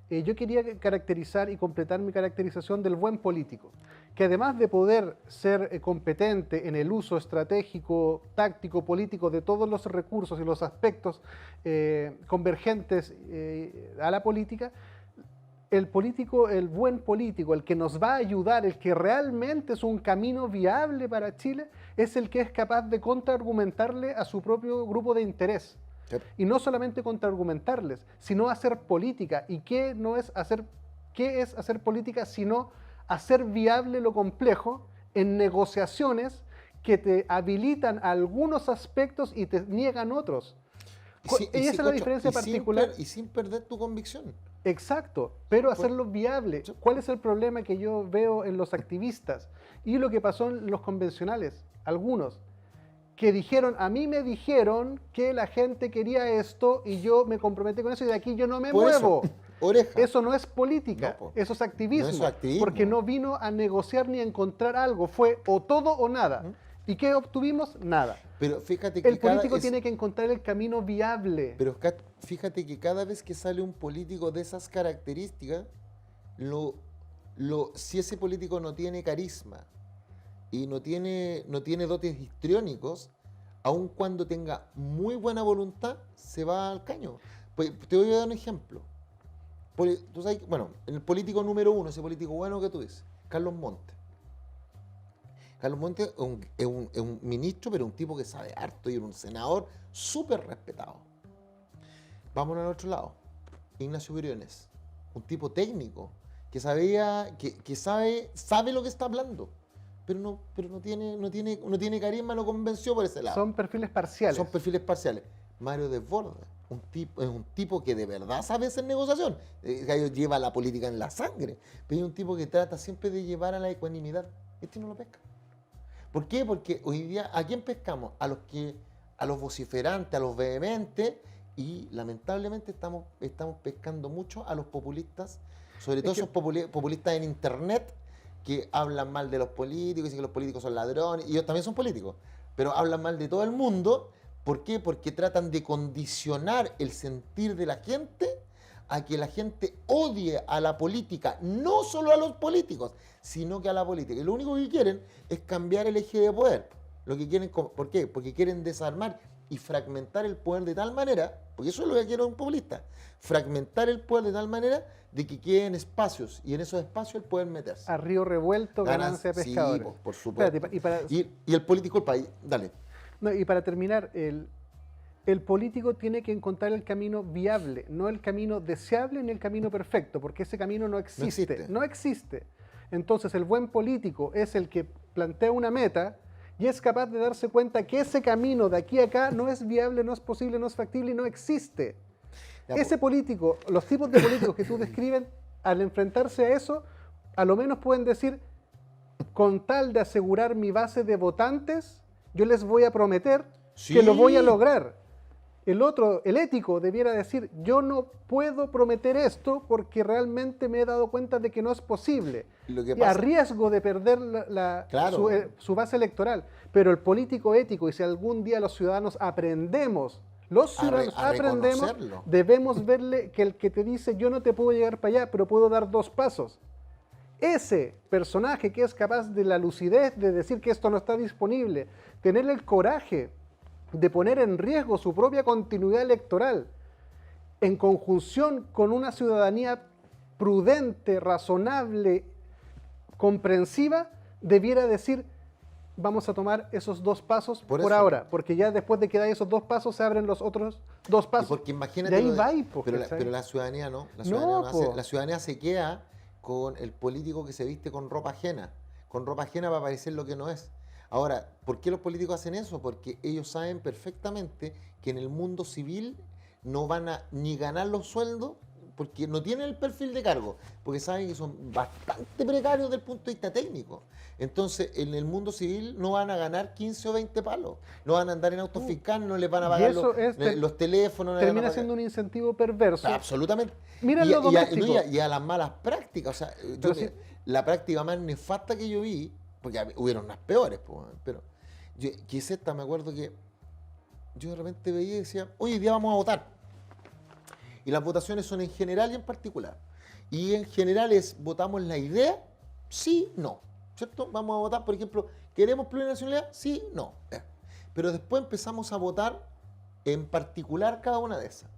Yo quería caracterizar y completar mi caracterización del buen político, que además de poder ser competente en el uso estratégico, táctico, político de todos los recursos y los aspectos convergentes a la política, el político, el buen político, el que nos va a ayudar, el que realmente es un camino viable para Chile, es el que es capaz de contraargumentarle a su propio grupo de interés. Y no solamente contraargumentarles, sino hacer política. ¿Y qué es hacer política sino hacer viable lo complejo en negociaciones que te habilitan algunos aspectos y te niegan otros? Y esa es la diferencia particular. Y sin perder tu convicción. Exacto, pero hacerlo viable. ¿Cuál es el problema que yo veo en los activistas y lo que pasó en los convencionales? Algunos que dijeron, a mí me dijeron que la gente quería esto y yo me comprometí con eso y de aquí yo no me muevo. Oreja. Eso no es política, No, eso es activismo, no es activismo. porque no vino a negociar ni a encontrar algo, fue o todo o nada. ¿Y qué obtuvimos? Nada. Pero fíjate que El político tiene que encontrar el camino viable. Pero fíjate que cada vez que sale un político de esas características, si ese político no tiene carisma y no tiene dotes histriónicos, aun cuando tenga muy buena voluntad, se va al caño. Pues, te voy a dar un ejemplo. Tú sabes, bueno, el político número uno, ese político bueno que tú dices, Carlos Montes. Carlos Montes es un ministro, pero un tipo que sabe harto y era un senador súper respetado. Vámonos al otro lado. Ignacio Briones, un tipo técnico que sabe lo que está hablando, pero no tiene carisma, no convenció por ese lado. Son perfiles parciales. Son perfiles parciales. Mario Desbordes, es un tipo que de verdad sabe hacer negociación. Gallo lleva la política en la sangre, pero es un tipo que trata siempre de llevar a la ecuanimidad. Este no lo pesca. ¿Por qué? Porque hoy día, ¿a quién pescamos? A los vociferantes, a los vehementes, y lamentablemente estamos pescando mucho a los populistas, sobre todo esos populistas en internet que hablan mal de los políticos, dicen que los políticos son ladrones, y ellos también son políticos, pero hablan mal de todo el mundo. ¿Por qué? Porque tratan de condicionar el sentir de la gente a que la gente odie a la política, no solo a los políticos, sino que a la política. Y lo único que quieren es cambiar el eje de poder. Lo que quieren, ¿por qué? Porque quieren desarmar y fragmentar el poder de tal manera, porque eso es lo que quiere un populista, fragmentar el poder de tal manera de que queden espacios, y en esos espacios él puede meterse. A río revuelto, ganancia de Sí, pescadores. por supuesto. Espérate, y para, Y el político, el país, dale. no, y para terminar, el político tiene que encontrar el camino viable, no el camino deseable ni el camino perfecto, porque ese camino no existe. No existe. Entonces el buen político es el que plantea una meta y es capaz de darse cuenta que ese camino de aquí a acá no es viable, no es posible, no es factible y no existe. Ya, Ese político, los tipos de políticos que tú describes, al enfrentarse a eso, a lo menos pueden decir, con tal de asegurar mi base de votantes, yo les voy a prometer que lo voy a lograr. El otro, el ético, debiera decir, yo no puedo prometer esto porque realmente me he dado cuenta de que no es posible. Lo que Y a pasa- riesgo de perder Claro. su base electoral. Pero el político ético, y si algún día los ciudadanos aprendemos, a reconocerlo. debemos verle que el que te dice, yo no te puedo llegar para allá, pero puedo dar 2 pasos. Ese personaje que es capaz de la lucidez de decir que esto no está disponible, tener el coraje de poner en riesgo su propia continuidad electoral, en conjunción con una ciudadanía prudente, razonable, comprensiva, debiera decir, vamos a tomar esos 2 pasos Por por eso. ahora, porque ya después de que da esos 2 pasos se abren los otros 2 Y pasos. porque imagínate, de ahí lo de- va y, po, pero, ¿cachai? pero la ciudadanía no, No, po. la ciudadanía se queda con el político que se viste con ropa ajena para parecer lo que no es. Ahora, ¿por qué los políticos hacen eso? Porque ellos saben perfectamente que en el mundo civil no van a ni ganar los sueldos porque no tienen el perfil de cargo, porque saben que son bastante precarios desde el punto de vista técnico. Entonces, en el mundo civil no van a ganar 15 o 20 palos, no van a andar en auto fiscal, no les van a Y pagar eso es los teléfonos, no les van a Termina pagar- siendo un incentivo perverso. Absolutamente. Mira y, lo y doméstico. y a las malas prácticas. O sea, Pero si- la práctica más nefasta que yo vi, porque hubieron unas peores, pero que es esta, me acuerdo que yo de repente veía y decía, hoy día vamos a votar. Y las votaciones son en general y en particular. Y en general votamos la idea, sí, no. ¿Cierto? Vamos a votar, por ejemplo, ¿queremos plurinacionalidad? Sí, no. Pero después empezamos a votar en particular cada una de esas.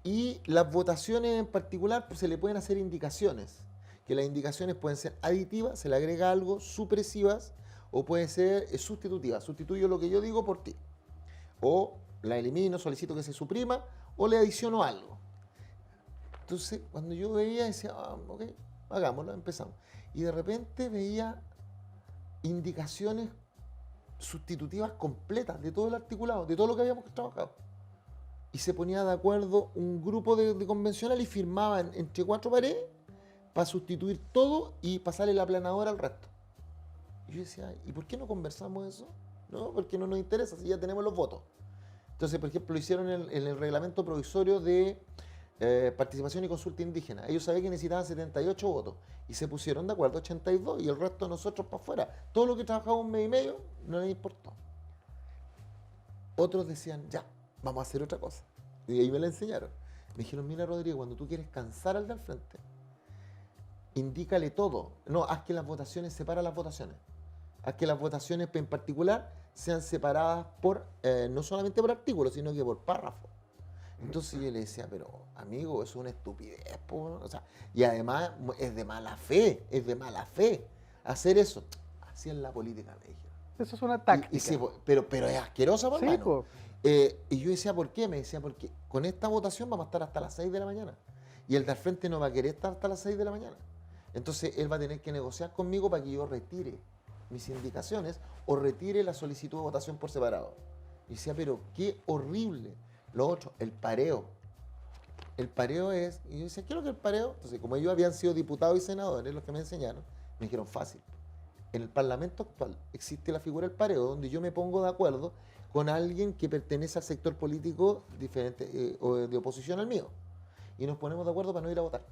Y las votaciones en particular pues, se le pueden hacer indicaciones, que las indicaciones pueden ser aditivas, se le agrega algo, supresivas, o pueden ser sustitutivas. Sustituyo lo que yo digo por ti. O la elimino, solicito que se suprima, o le adiciono algo. Entonces, cuando yo veía, decía, ok, hagámoslo, empezamos. Y de repente veía indicaciones sustitutivas completas de todo el articulado, de todo lo que habíamos trabajado. Y se ponía de acuerdo un grupo de convencionales y firmaban entre 4 paredes para sustituir todo y pasarle la aplanadora al resto. Y yo decía, ¿y por qué no conversamos eso? No, porque no nos interesa, si ya tenemos los votos. Entonces, por ejemplo, lo hicieron en el reglamento provisorio de participación y consulta indígena. Ellos sabían que necesitaban 78 votos y se pusieron de acuerdo 82 y el resto de nosotros para afuera. Todo lo que trabajamos un mes y medio no les importó. Otros decían, ya, vamos a hacer otra cosa. Y ahí me la enseñaron. Me dijeron, mira Rodrigo, cuando tú quieres cansar al de al frente, indícale todo. No, haz que las votaciones, separa las votaciones. Haz que las votaciones en particular sean separadas por, no solamente por artículos, sino que por párrafos. Entonces yo le decía, pero amigo, eso es una estupidez, po. O sea, y además es de mala fe hacer eso. Así es la política, me dijeron. Eso es una táctica. Sí, pero es asquerosa, por Sí, mano. po. Y yo decía, ¿por qué? Me decía, porque con esta votación vamos a estar hasta las 6 de la mañana. Y el de al frente no va a querer estar hasta las 6 de la mañana. Entonces él va a tener que negociar conmigo para que yo retire mis indicaciones o retire la solicitud de votación por separado. Y decía, pero qué horrible. Lo otro, el pareo. El pareo es, y yo decía, ¿qué es lo que es el pareo? Entonces, como ellos habían sido diputados y senadores, los que me enseñaron, me dijeron, fácil. En el Parlamento actual existe la figura del pareo, donde yo me pongo de acuerdo con alguien que pertenece al sector político diferente o de oposición al mío. Y nos ponemos de acuerdo para no ir a votar.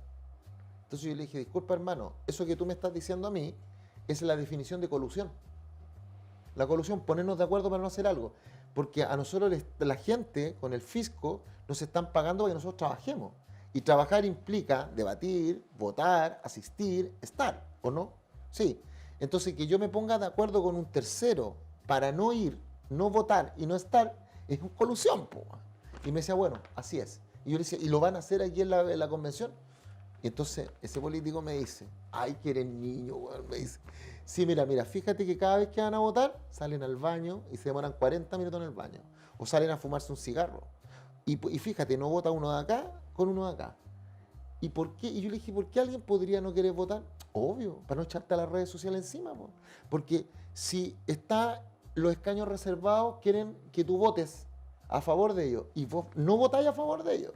Entonces yo le dije, disculpa hermano, eso que tú me estás diciendo a mí es la definición de colusión. La colusión, ponernos de acuerdo para no hacer algo. Porque a nosotros, la gente, con el fisco, nos están pagando para que nosotros trabajemos. Y trabajar implica debatir, votar, asistir, estar, ¿o no? Sí. Entonces, que yo me ponga de acuerdo con un tercero para no ir, no votar y no estar, es una colusión, po. Y me decía, bueno, así es. Y yo le decía, ¿y lo van a hacer aquí en la convención? Y entonces ese político me dice, ay, que eres niño, weón, me dice. Sí, mira, fíjate que cada vez que van a votar, salen al baño y se demoran 40 minutos en el baño. O salen a fumarse un cigarro. Y fíjate, no vota uno de acá con uno de acá. ¿Y por qué? Y yo le dije, ¿por qué alguien podría no querer votar? Obvio, para no echarte a las redes sociales encima, po. Porque si están los escaños reservados, quieren que tú votes a favor de ellos y vos no votáis a favor de ellos.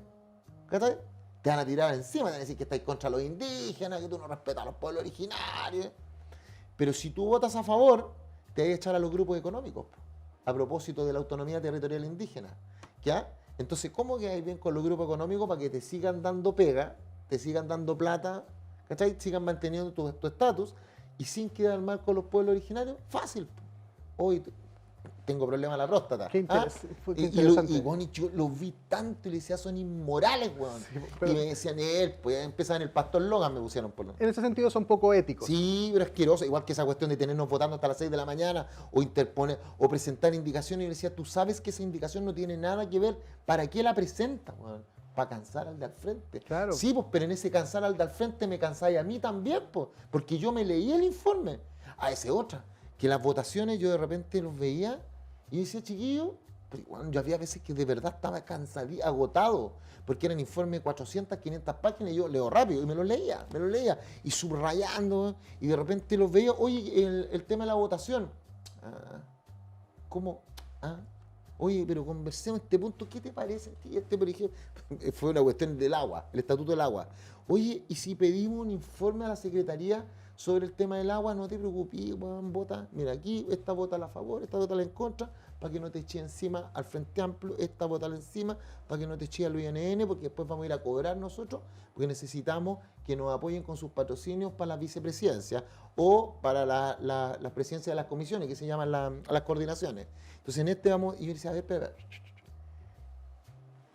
¿Cachai? Te van a tirar encima, te van a decir que estáis contra los indígenas, que tú no respetas a los pueblos originarios. Pero si tú votas a favor, te vas a echar a los grupos económicos, po, a propósito de la autonomía territorial indígena. ¿Ya? Entonces, ¿cómo quedáis bien con los grupos económicos para que te sigan dando pega, te sigan dando plata, ¿cachai? Sigan manteniendo tu estatus y sin quedar mal con los pueblos originarios? Fácil. Hoy tengo problemas en la próstata. Qué ¿Ah? qué interesante. Bueno, y yo los vi tanto y le decía, son inmorales, weón. Sí, pero- Y me decían, pues empezaban el Pastor Logan, me pusieron por lo. En ese sentido son poco éticos. Sí, pero asqueroso, igual que esa cuestión de tenernos votando hasta las 6 de la mañana o interponer o presentar indicaciones. Y yo decía, tú sabes que esa indicación no tiene nada que ver, ¿para qué la presenta, weón? Para cansar al de al frente. Claro. Sí, pues, pero en ese cansar al de al frente me cansáis a mí también, pues, porque yo me leí el informe. A ese otra, que las votaciones yo de repente los veía y decía, chiquillo, pero bueno, yo había veces que de verdad estaba cansado, agotado, porque eran informes de 400, 500 páginas y yo leo rápido y me los leía, y subrayando, y de repente los veía, oye, el tema de la votación. Ah, ¿cómo? Ah, oye, pero conversemos este punto, ¿qué te parece? Por ejemplo, fue una cuestión del agua, el estatuto del agua. Oye, ¿y si pedimos un informe a la Secretaría sobre el tema del agua? No te preocupes, weón, vota. Mira, aquí esta vota a favor, esta vota en contra, para que no te eche encima al Frente Amplio, esta vota encima, para que no te eche al INN, porque después vamos a ir a cobrar nosotros, porque necesitamos que nos apoyen con sus patrocinios para la vicepresidencia o para la presidencia de las comisiones, que se llaman las coordinaciones. Entonces, en este vamos, y yo decía, a ver, espera,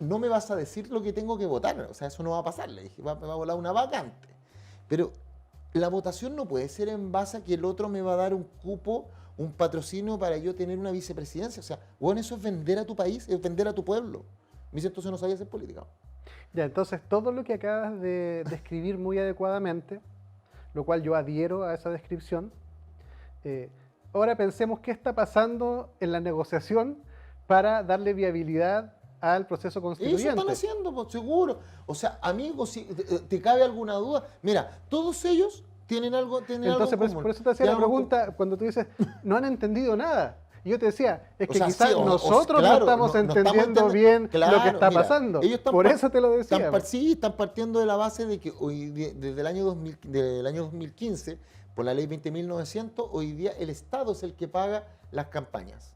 no me vas a decir lo que tengo que votar, o sea, eso no va a pasar, le dije, me va a volar una vacante. Pero la votación no puede ser en base a que el otro me va a dar un cupo, un patrocinio para yo tener una vicepresidencia. O sea, bueno, eso es vender a tu país, es vender a tu pueblo. Me dice, entonces no sabía hacer política. Ya, entonces todo lo que acabas de describir muy adecuadamente, lo cual yo adhiero a esa descripción, ahora pensemos qué está pasando en la negociación para darle viabilidad al proceso Eso constituyente. están haciendo, pues, seguro. O sea, amigos, si te cabe alguna duda, mira, todos ellos tienen algo, Entonces, algo en común. por eso te hacía la Tienen algo en pregunta cuando tú dices, no han entendido nada. Y yo te decía, es O que sea, quizás sí, nosotros claro, no estamos no estamos entendiendo bien lo que Claro, está mira, pasando. ellos están Por par- eso te lo decía. Sí, están partiendo de la base de que hoy desde el año 2015, por la ley 20.900, hoy día el Estado es el que paga las campañas.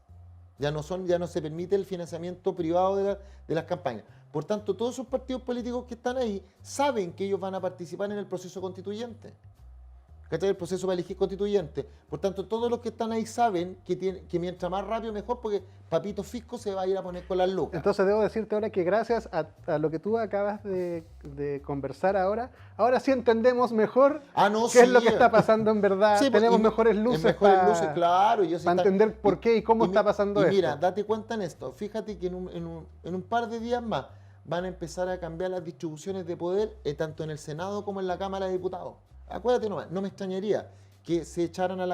Ya no se permite el financiamiento privado de las campañas. Por tanto, todos esos partidos políticos que están ahí saben que ellos van a participar en el proceso constituyente. ¿Cachai? El proceso para elegir constituyente. Por tanto, todos los que están ahí saben que mientras más rápido mejor, porque Papito Fisco se va a ir a poner con las lucas. Entonces debo decirte ahora que gracias a lo que tú acabas de conversar ahora sí entendemos mejor qué es lo que está pasando en verdad. Sí, pues, Tenemos y mejores luces luces, claro. para entender por qué y cómo está pasando esto. Mira, date cuenta en esto. Fíjate que en un par de días más van a empezar a cambiar las distribuciones de poder, tanto en el Senado como en la Cámara de Diputados. Acuérdate nomás, no me extrañaría que se echaran a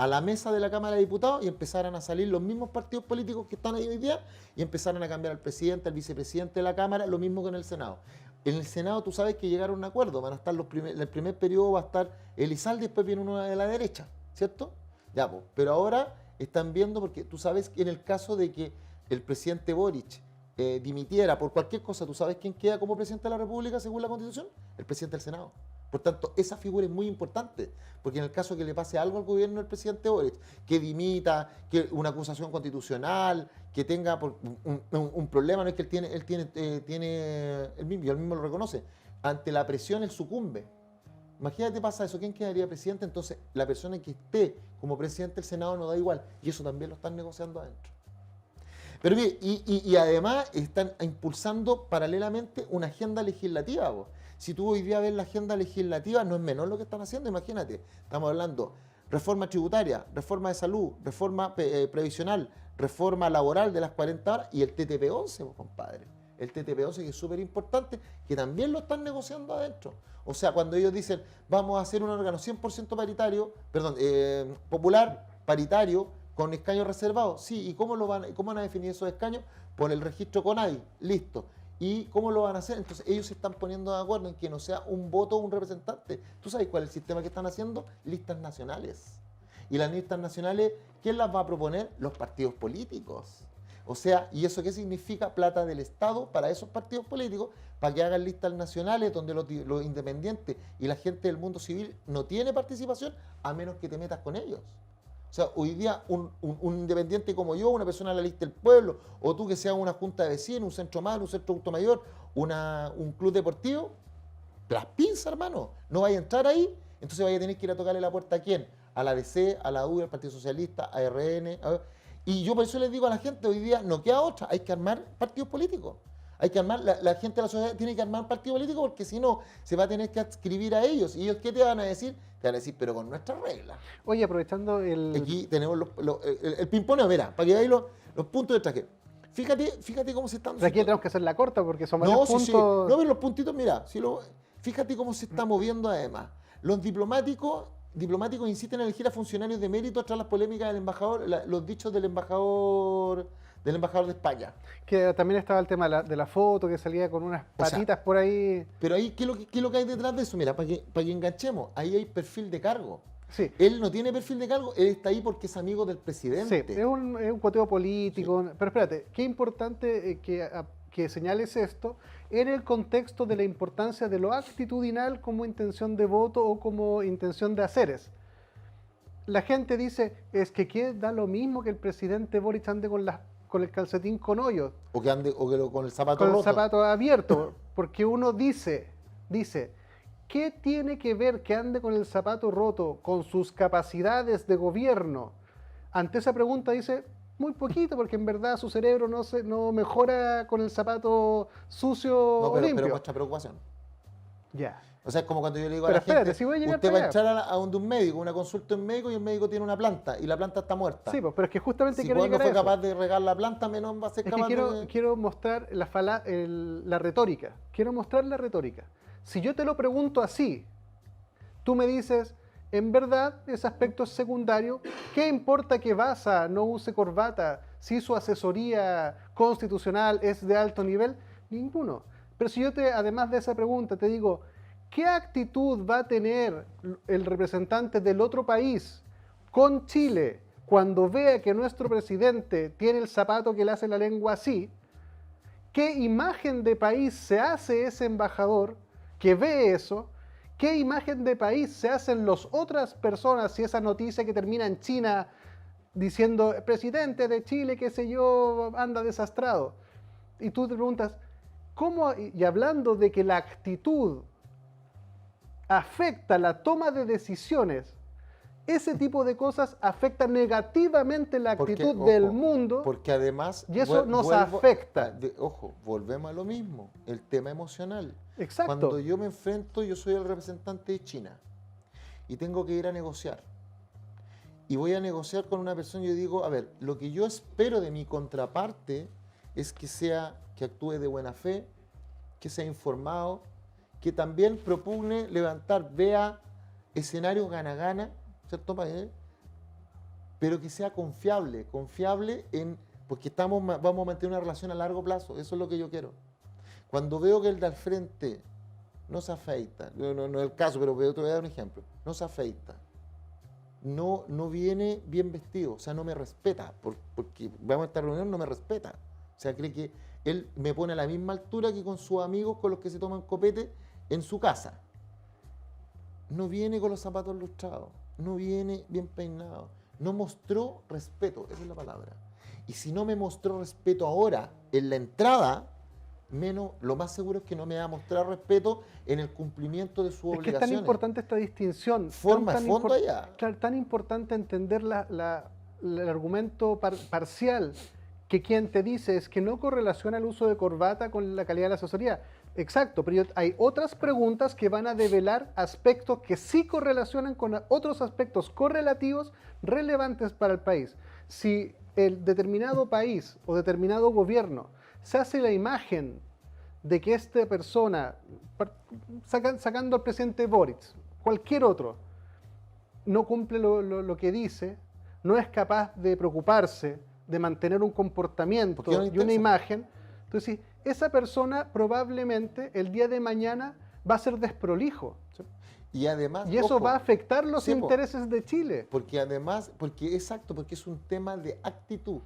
la mesa de la Cámara de Diputados y empezaran a salir los mismos partidos políticos que están ahí hoy día y empezaran a cambiar al presidente, al vicepresidente de la Cámara, lo mismo que en el Senado. En el Senado tú sabes que llegaron a un acuerdo, van a estar el primer periodo va a estar Elizalde, después viene uno de la derecha, ¿cierto? Ya, pues, pero ahora están viendo, porque tú sabes que en el caso de que el presidente Boric dimitiera por cualquier cosa, ¿tú sabes quién queda como presidente de la República según la Constitución? El presidente del Senado. Por tanto, esa figura es muy importante, porque en el caso que le pase algo al gobierno del presidente Boric, que dimita, que una acusación constitucional, que tenga un problema, no es que él mismo lo reconoce, ante la presión él sucumbe. Imagínate pasa eso, ¿quién quedaría presidente? Entonces, la persona que esté como presidente del Senado no da igual, y eso también lo están negociando adentro. Pero mire, y además están impulsando paralelamente una agenda legislativa, vos. Si tú hoy día ves la agenda legislativa, no es menor lo que están haciendo, imagínate. Estamos hablando reforma tributaria, reforma de salud, reforma previsional, reforma laboral de las 40 horas y el TTP-11, pues, compadre. El TTP-11 que es súper importante, que también lo están negociando adentro. O sea, cuando ellos dicen, vamos a hacer un órgano 100% paritario, perdón, popular, paritario, con escaños reservados. Sí, ¿y cómo van a definir esos escaños? Por el registro CONADI, listo. ¿Y cómo lo van a hacer? Entonces ellos se están poniendo de acuerdo en que no sea un voto o un representante. ¿Tú sabes cuál es el sistema que están haciendo? Listas nacionales. Y las listas nacionales, ¿quién las va a proponer? Los partidos políticos. O sea, ¿y eso qué significa? Plata del Estado para esos partidos políticos, para que hagan listas nacionales donde los independientes y la gente del mundo civil no tiene participación, a menos que te metas con ellos. O sea, hoy día un independiente como yo, una persona de la lista del pueblo, o tú que seas una junta de vecinos, un centro mal, un centro adulto mayor, un club deportivo, las pinzas, hermano. No vaya a entrar ahí, entonces vaya a tener que ir a tocarle la puerta a quién. A la DC, a la UDI, al Partido Socialista, a RN. Y yo por eso les digo a la gente, hoy día no queda otra, hay que armar partidos políticos. Hay que armar, la gente de la sociedad tiene que armar un partido político porque si no, se va a tener que adscribir a ellos. ¿Y ellos qué te van a decir? Te van a decir, pero con nuestras reglas. Oye, aprovechando el... Aquí tenemos el ping-poneo, mira, para que veáis los puntos de traje. Fíjate cómo se están... Pero aquí tenemos que hacer la corta porque son varios No, puntos... sí. No, pero los puntitos, mira, fíjate cómo se está moviendo además. Los diplomáticos insisten en elegir a funcionarios de mérito tras las polémicas del embajador, los dichos del embajador de España. Que también estaba el tema de la foto, que salía con unas patitas por ahí. Pero ahí, ¿qué es lo que hay detrás de eso? Mira, para que enganchemos, ahí hay perfil de cargo. Sí. Él no tiene perfil de cargo, él está ahí porque es amigo del presidente. Sí, es un cuoteo político. Sí. Pero espérate, qué importante que señales esto en el contexto de la importancia de lo actitudinal como intención de voto o como intención de haceres. La gente dice, es que da lo mismo que el presidente Boric ande con el calcetín con hoyos. O que ande con el zapato con roto. El zapato abierto. Porque uno dice, ¿qué tiene que ver que ande con el zapato roto con sus capacidades de gobierno? Ante esa pregunta dice, muy poquito, porque en verdad su cerebro no mejora con el zapato sucio o limpio. Pero muestra preocupación. Ya. O sea, es como cuando yo le digo pero a la gente, si voy a llegar usted va a entrar a donde un médico, una consulta de un médico y el médico tiene una planta y la planta está muerta. Sí, pero es que justamente si quiero llegar a eso. Si no fue capaz de regar la planta, menos va a ser capaz de... Quiero mostrar la retórica. Quiero mostrar la retórica. Si yo te lo pregunto así, tú me dices, en verdad, ese aspecto es secundario. ¿Qué importa que Baza no use corbata si su asesoría constitucional es de alto nivel? Ninguno. Pero si yo además de esa pregunta, te digo, ¿qué actitud va a tener el representante del otro país con Chile cuando vea que nuestro presidente tiene el zapato que le hace la lengua así? ¿Qué imagen de país se hace ese embajador que ve eso? ¿Qué imagen de país se hacen las otras personas si esa noticia que termina en China diciendo presidente de Chile, qué sé yo, anda desastrado? Y tú te preguntas, ¿cómo? Y hablando de que la actitud afecta la toma de decisiones, ese tipo de cosas afectan negativamente la actitud del mundo. Porque además... Y eso nos afecta. Volvemos a lo mismo, el tema emocional. Exacto. Cuando yo me enfrento, yo soy el representante de China y tengo que ir a negociar. Y voy a negociar con una persona y yo digo, a ver, lo que yo espero de mi contraparte es que actúe de buena fe, que sea informado, que también propugne vea escenarios gana-gana, ¿cierto? Pero que sea confiable porque vamos a mantener una relación a largo plazo, eso es lo que yo quiero. Cuando veo que el de al frente no se afeita, no es el caso, pero te voy a dar un ejemplo, no se afeita, no viene bien vestido, o sea, no me respeta, porque vamos a esta reunión, no me respeta, o sea, cree que él me pone a la misma altura que con sus amigos con los que se toman copete en su casa. No viene con los zapatos lustrados, no viene bien peinado, no mostró respeto, esa es la palabra. Y si no me mostró respeto ahora en la entrada, lo más seguro es que no me va a mostrar respeto en el cumplimiento de sus obligaciones. Es que es tan importante esta distinción. Forma de fondo allá. Claro, tan importante entender el argumento parcial, que quien te dice es que no correlaciona el uso de corbata con la calidad de la asesoría. Exacto, pero hay otras preguntas que van a develar aspectos que sí correlacionan con otros aspectos correlativos relevantes para el país. Si el determinado país o determinado gobierno se hace la imagen de que esta persona, sacando al presidente Boric, cualquier otro, no cumple lo que dice, no es capaz de preocuparse, de mantener un comportamiento Porque no le y una interesa. imagen, entonces esa persona probablemente el día de mañana va a ser desprolijo. Y además, Y eso ojo, va a afectar los sí, po. intereses de Chile. Porque además, porque es un tema de actitud,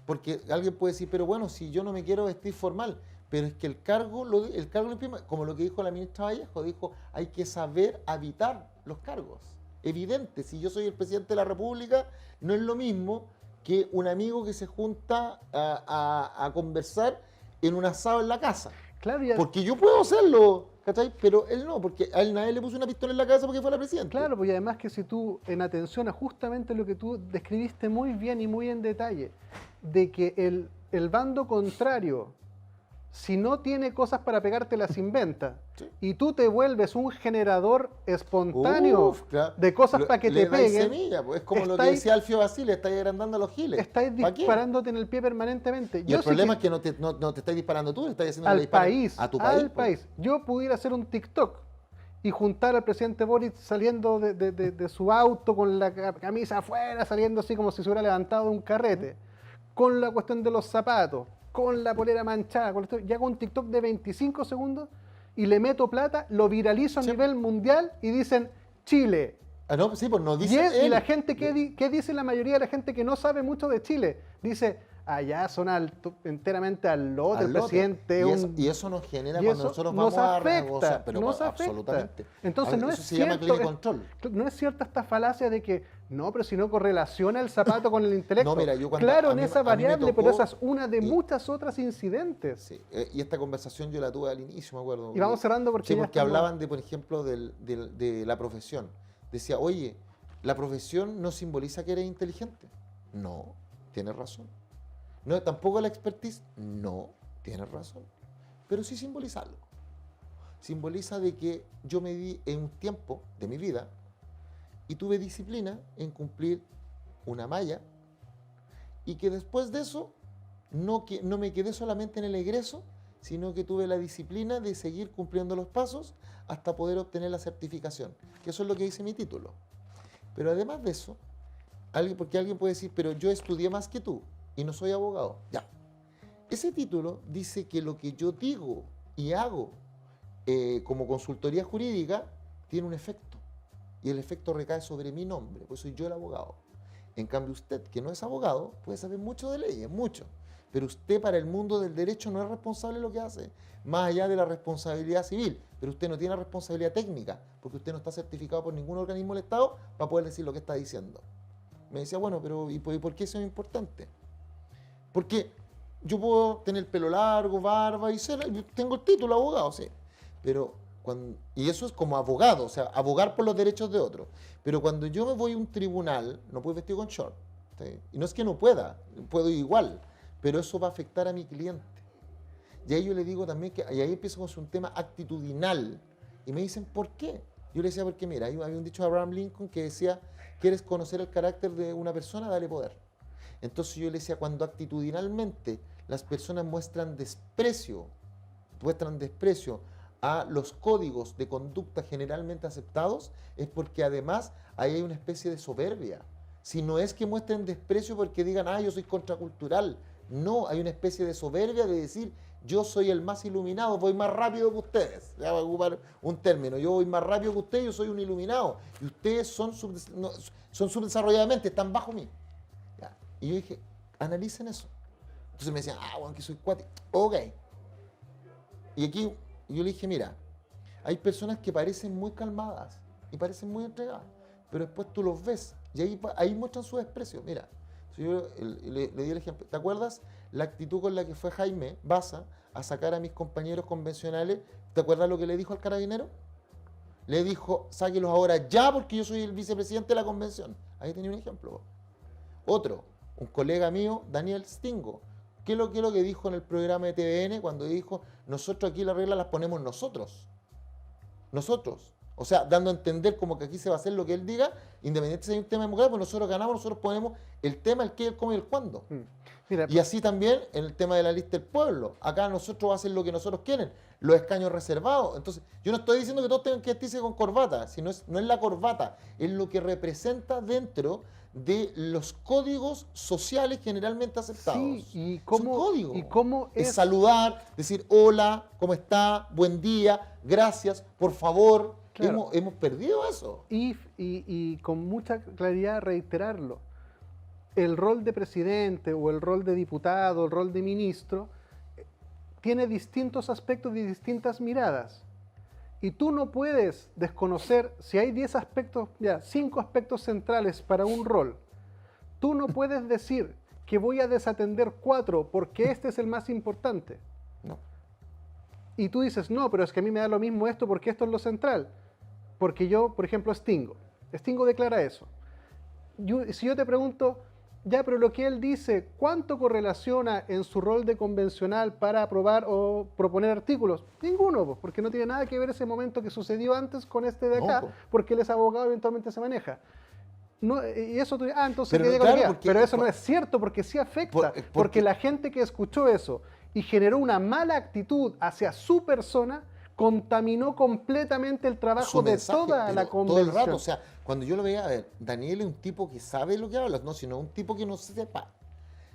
porque alguien puede decir, pero bueno, si yo no me quiero vestir formal, pero es que el cargo lo imprime, como lo que dijo la ministra Vallejo, dijo, hay que saber habitar los cargos. Evidente, si yo soy el presidente de la República, no es lo mismo que un amigo que se junta a conversar en un asado en la casa. Claro, ya, Porque yo puedo hacerlo, ¿cachai? Pero él no, porque a él nadie le puso una pistola en la cabeza porque fue la presidenta. claro, pues y además que si tú, en atención a justamente lo que tú describiste muy bien y muy en detalle, de que el bando contrario, si no tiene cosas para pegarte, las inventa. Sí. Y tú te vuelves un generador espontáneo Uf, claro. de cosas para que Le te dais peguen. semilla, pues es como lo que estáis- decía Alfio Basile, estáis agrandando a los giles. Estáis ¿Pa' qué? disparándote en el pie permanentemente. Y Yo el sí problema es que no te estáis disparando tú, le estás haciendo que le al disparen país, a tu al país. po. país. Yo pudiera hacer un TikTok y juntar al presidente Boric saliendo de su auto con la camisa afuera, saliendo así como si se hubiera levantado de un carrete, con la cuestión de los zapatos, con la polera manchada, con esto, y hago un TikTok de 25 segundos y le meto plata, lo viralizo a Sí. nivel mundial y dicen Chile. Ah, no, sí, pues nos Y, dice y él. la gente, ¿qué dice la mayoría de la gente que no sabe mucho de Chile? Dice, allá son enteramente al lote, Al el lote. presidente y, es eso, un... y eso nos genera y cuando eso nosotros nos vamos a afecta, regozar, pero nos afecta. absolutamente. Entonces no eso es se llama cierto, clima control. no es cierta esta falacia de que no, pero si no correlaciona el zapato con el intelecto. No, mira, yo cuando claro, a en mí- esa a mí me variable, pero tocó esa es una de y- muchas otras incidentes. Sí, y esta conversación yo la tuve al inicio, me acuerdo. Y vamos cerrando porque Sí, ya porque estamos- hablaban de, por ejemplo, de la profesión. Decía, oye, ¿la profesión no simboliza que eres inteligente? No, tienes razón. No, tampoco la expertise, no, tienes razón. Pero sí simboliza algo. Simboliza de que yo me di en un tiempo de mi vida y tuve disciplina en cumplir una malla y que después de eso no me quedé solamente en el egreso, sino que tuve la disciplina de seguir cumpliendo los pasos hasta poder obtener la certificación, que eso es lo que dice mi título. Pero además de eso, porque alguien puede decir, pero yo estudié más que tú y no soy abogado. Ya. Ese título dice que lo que yo digo y hago como consultoría jurídica tiene un efecto. Y el efecto recae sobre mi nombre, pues soy yo el abogado. En cambio, usted, que no es abogado, puede saber mucho de leyes, mucho. Pero usted para el mundo del derecho no es responsable de lo que hace, más allá de la responsabilidad civil. Pero usted no tiene responsabilidad técnica, porque usted no está certificado por ningún organismo del Estado para poder decir lo que está diciendo. Me decía, bueno, pero ¿y por qué eso es importante? Porque yo puedo tener pelo largo, barba y tengo el título de abogado, sí. Pero y eso es como abogado, o sea, abogar por los derechos de otros. Pero cuando yo me voy a un tribunal, no puedo vestir con short. ¿Sí? Y no es que no pueda, puedo ir igual, pero eso va a afectar a mi cliente. Y ahí yo le digo también y ahí empiezo con un tema actitudinal. Y me dicen, ¿por qué? Yo le decía, porque mira, había un dicho de Abraham Lincoln que decía, ¿quieres conocer el carácter de una persona? Dale poder. Entonces yo le decía, cuando actitudinalmente las personas muestran desprecio a los códigos de conducta generalmente aceptados, es porque además ahí hay una especie de soberbia. Si no es que muestren desprecio porque digan, yo soy contracultural. No, hay una especie de soberbia de decir, yo soy el más iluminado, voy más rápido que ustedes. Ya voy a ocupar un término, yo voy más rápido que ustedes, yo soy un iluminado. Y ustedes son subdesarrolladamente, están bajo mí. Ya. Y yo dije, analicen eso. Entonces me decían, bueno, que soy cuático. Ok. Y aquí yo le dije, mira, hay personas que parecen muy calmadas y parecen muy entregadas, pero después tú los ves y ahí muestran su desprecio. Mira, yo le di el ejemplo. ¿Te acuerdas la actitud con la que fue Jaime Baza a sacar a mis compañeros convencionales? ¿Te acuerdas lo que le dijo al carabinero? Le dijo, sáquelos ahora ya porque yo soy el vicepresidente de la convención. Ahí tenía un ejemplo. Otro, un colega mío, Daniel Stingo, qué es lo que dijo en el programa de TVN cuando dijo, nosotros aquí las reglas las ponemos nosotros? Nosotros. O sea, dando a entender como que aquí se va a hacer lo que él diga, independiente si hay un tema democrático, nosotros ganamos, nosotros ponemos el tema, el qué, el cómo y el cuándo. Mira, Y así también en el tema de la lista del pueblo. Acá nosotros va a hacer lo que nosotros quieren, los escaños reservados. Entonces, yo no estoy diciendo que todos tengan que vestirse con corbata, sino no es la corbata, es lo que representa dentro de los códigos sociales generalmente aceptados. sí, y Son cómo, códigos. y cómo Es saludar, decir hola, ¿cómo está? Buen día, gracias, por favor. Claro. Hemos perdido eso. y con mucha claridad reiterarlo. El rol de presidente o el rol de diputado, el rol de ministro, tiene distintos aspectos y distintas miradas. Y tú no puedes desconocer, si hay 10 aspectos, ya, 5 aspectos centrales para un rol, tú no puedes decir que voy a desatender 4 porque este es el más importante. No. Y tú dices, no, pero es que a mí me da lo mismo esto porque esto es lo central. Porque yo, por ejemplo, Stingo declara eso. Si yo te pregunto, ya, pero lo que él dice, ¿cuánto correlaciona en su rol de convencional para aprobar o proponer artículos? Ninguno, pues, porque no tiene nada que ver ese momento que sucedió antes con este de acá, No, pues. porque él es abogado y eventualmente se maneja. No, y eso tú dices, entonces Pero ¿qué digo claro, aquí? porque- Pero eso no es cierto, porque sí afecta, porque la gente que escuchó eso y generó una mala actitud hacia su persona, contaminó completamente el trabajo Su de mensaje, toda pero la todo el convención. rato, o sea, cuando yo lo veía, a ver, Daniel es un tipo que sabe lo que habla, no, sino un tipo que no sepa,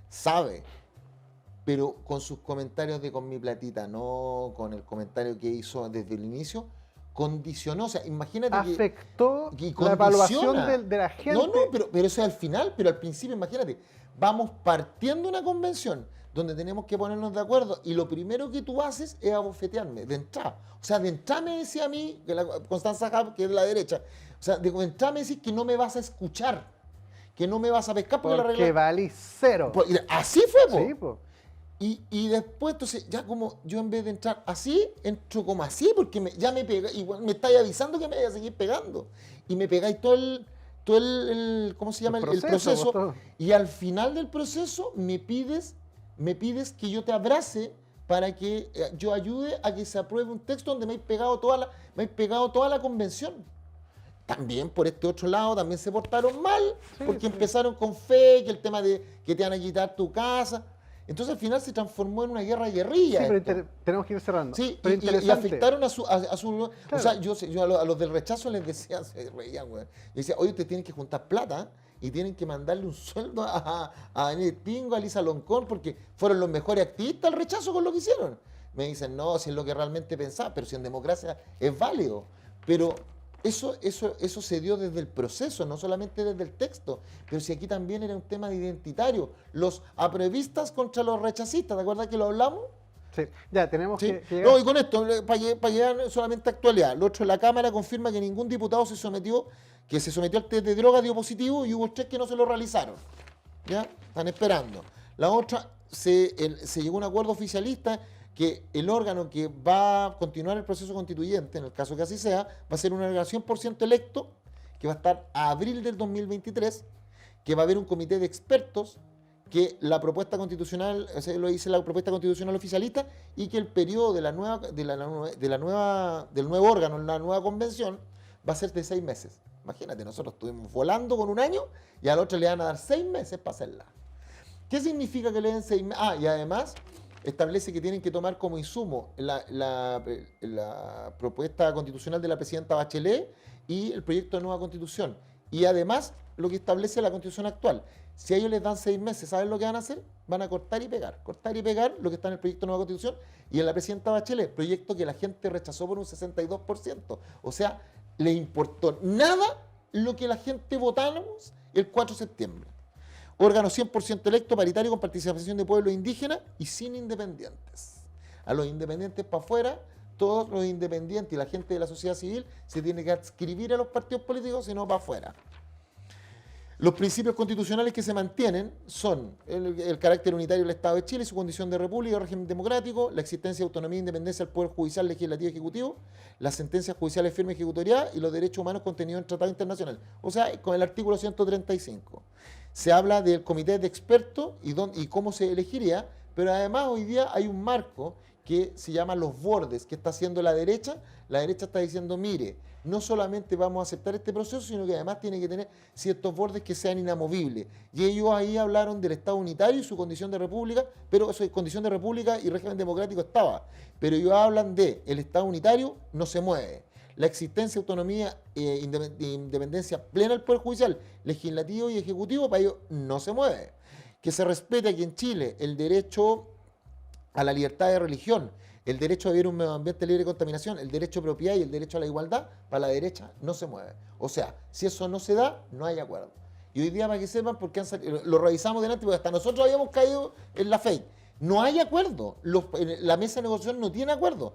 sabe, pero con sus comentarios de con mi platita, no con el comentario que hizo desde el inicio, condicionó, o sea, imagínate Afectó que la evaluación condiciona. de la gente. No, pero eso es al final, pero al principio, imagínate, vamos partiendo una convención donde tenemos que ponernos de acuerdo y lo primero que tú haces es abofetearme, de entrada. O sea, de entrada me decía a mí, que la Constanza Hub, que es de la derecha, o sea, de entrada me decís que no me vas a escuchar, que no me vas a pescar porque la porque regla... valí cero. Y así fue, po. Sí, po. Y después, entonces, ya como yo en vez de entrar así, entro como así, porque ya me pega, igual me estáis avisando que me voy a seguir pegando. Y me pegáis todo el ¿cómo se llama? El proceso. todo. Y al final del proceso me pides que yo te abrace para que yo ayude a que se apruebe un texto donde me habéis pegado toda la convención. También por este otro lado también se portaron mal, Sí, porque sí. empezaron con fake, el tema de que te van a quitar tu casa. Entonces al final se transformó en una guerrilla. Sí, pero esto. tenemos que ir cerrando. Sí, Pero y interesante. afectaron a su... O Claro. sea, yo a los del rechazo les decía, se reían, güey. Y decía, oye, ustedes tienen que juntar plata y tienen que mandarle un sueldo a Daniel Pingo, a Lisa Loncón, porque fueron los mejores activistas al rechazo con lo que hicieron. Me dicen, no, si es lo que realmente pensaba, pero si en democracia es válido. Pero eso se dio desde el proceso, no solamente desde el texto. Pero si aquí también era un tema de identitario. Los apruebistas contra los rechazistas, ¿te acuerdas que lo hablamos? Sí, ya tenemos Sí. que llegar. No, y con esto, para llegar solamente a actualidad. Lo otro, la Cámara confirma que ningún diputado se sometió al test de droga dio positivo y hubo 3 que no se lo realizaron. ¿Ya? Están esperando. La otra, se llegó a un acuerdo oficialista que el órgano que va a continuar el proceso constituyente, en el caso que así sea, va a ser una organización por ciento electo, que va a estar a abril del 2023, que va a haber un comité de expertos, que la propuesta constitucional, o sea, lo dice la propuesta constitucional oficialista, y que el periodo del nuevo órgano, la nueva convención, va a ser de 6 meses. Imagínate, nosotros estuvimos volando con un año y al otro le van a dar 6 meses para hacerla. ¿Qué significa que le den 6 meses? Y además establece que tienen que tomar como insumo la propuesta constitucional de la presidenta Bachelet y el proyecto de nueva constitución. Y además, lo que establece la constitución actual. Si a ellos les dan 6 meses, ¿saben lo que van a hacer? Van a cortar y pegar lo que está en el proyecto de nueva constitución y en la presidenta Bachelet, proyecto que la gente rechazó por un 62%. O sea, le importó nada lo que la gente votamos el 4 de septiembre. Órgano 100% electo, paritario, con participación de pueblos indígenas y sin independientes. A los independientes para afuera, todos los independientes y la gente de la sociedad civil se tiene que adscribir a los partidos políticos, sino para afuera. Los principios constitucionales que se mantienen son el carácter unitario del Estado de Chile, su condición de república, régimen democrático, la existencia de autonomía e independencia del Poder Judicial, Legislativo y Ejecutivo, las sentencias judiciales firmes y ejecutoriadas y los derechos humanos contenidos en tratados internacionales. O sea, con el artículo 135. Se habla del comité de expertos y cómo se elegiría, Pero además hoy día hay un marco que se llama los bordes, que está haciendo la derecha. La derecha está diciendo, mire, no solamente vamos a aceptar este proceso, sino que además tiene que tener ciertos bordes que sean inamovibles. Y ellos ahí hablaron del Estado unitario y su condición de república, pero su condición de república y régimen democrático estaba. Pero ellos hablan de el Estado unitario no se mueve. La existencia, autonomía e independencia plena del Poder Judicial, Legislativo y Ejecutivo, para ellos no se mueve. Que se respete aquí en Chile el derecho a la libertad de religión, el derecho a vivir un medio ambiente libre de contaminación, el derecho a propiedad y el derecho a la igualdad, para la derecha no se mueve. O sea, si eso no se da, no hay acuerdo. Y hoy día, para que sepan, porque lo revisamos delante, porque hasta nosotros habíamos caído en la fake. No hay acuerdo. La mesa de negociación no tiene acuerdo.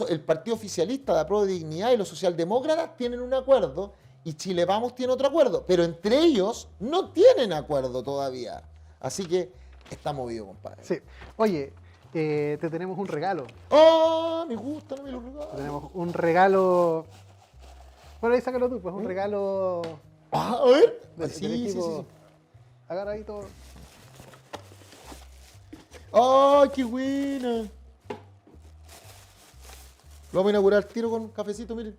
El partido oficialista de Apruebo de Dignidad y los socialdemócratas tienen un acuerdo y Chile Vamos tiene otro acuerdo, pero entre ellos no tienen acuerdo todavía. Así que está movido, compadre. Sí. Oye, te tenemos un regalo. ¡Oh! Me gusta, no me lo regalas. Te tenemos un regalo. Bueno, ahí sácalo tú, pues un regalo Ah, a ver. del Sí. equipo. Agarra ahí todo. ¡Ay, qué buena! Lo vamos a inaugurar al tiro con un cafecito, miren.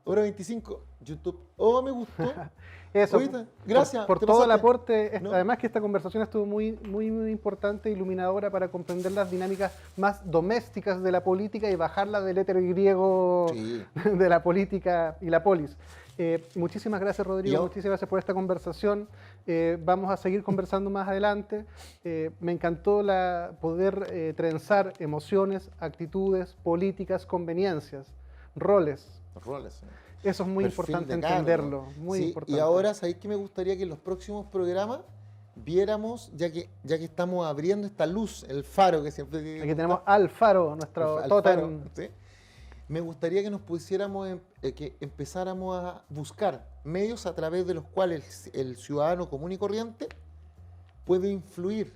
Hora 25, YouTube. ¡Oh, me gustó! Eso, Oíste, gracias. por te todo el pasaste. aporte. No. Además que esta conversación estuvo muy importante, iluminadora para comprender las dinámicas más domésticas de la política y bajarla del éter griego Sí. de la política y la polis. Muchísimas gracias, Rodrigo. Muchísimas gracias por esta conversación. Vamos a seguir conversando más adelante. Me encantó poder trenzar emociones, actitudes, políticas, conveniencias, roles. Los roles. Eso es muy Perfil importante de cargo. entenderlo. Muy Sí, importante. y ahora, ¿sabéis que me gustaría que en los próximos programas viéramos, ya que estamos abriendo esta luz, el faro que siempre... Aquí tenemos al Faro, nuestro al tótem. faro, ¿sí? Me gustaría que nos pusiéramos, que empezáramos a buscar medios a través de los cuales el ciudadano común y corriente puede influir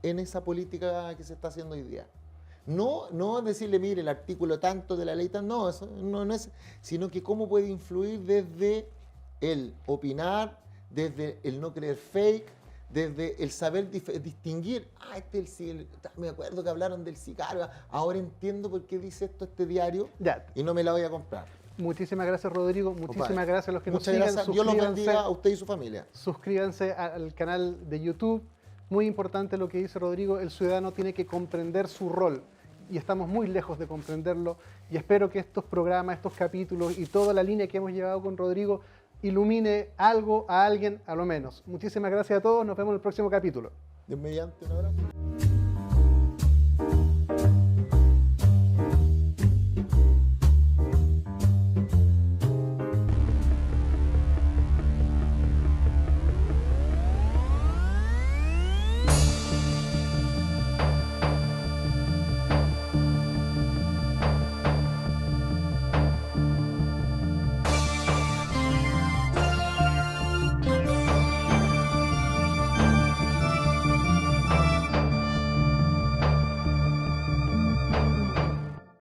en esa política que se está haciendo hoy día. No decirle, mire, el artículo tanto de la ley tanto, no, eso no es, sino que cómo puede influir desde el opinar, desde el no creer fake, desde el saber distinguir, me acuerdo que hablaron del sicario, ahora entiendo por qué dice esto este diario Ya. y no me la voy a comprar. Muchísimas gracias, Rodrigo. Muchísimas Compadre. gracias a los que nos Muchas siguen. gracias, Dios los bendiga a usted y su familia. Suscríbanse al canal de YouTube. Muy importante lo que dice Rodrigo, el ciudadano tiene que comprender su rol y estamos muy lejos de comprenderlo y espero que estos programas, estos capítulos y toda la línea que hemos llevado con Rodrigo ilumine algo a alguien a lo menos. Muchísimas gracias a todos, nos vemos en el próximo capítulo. Dios mediante, un abrazo.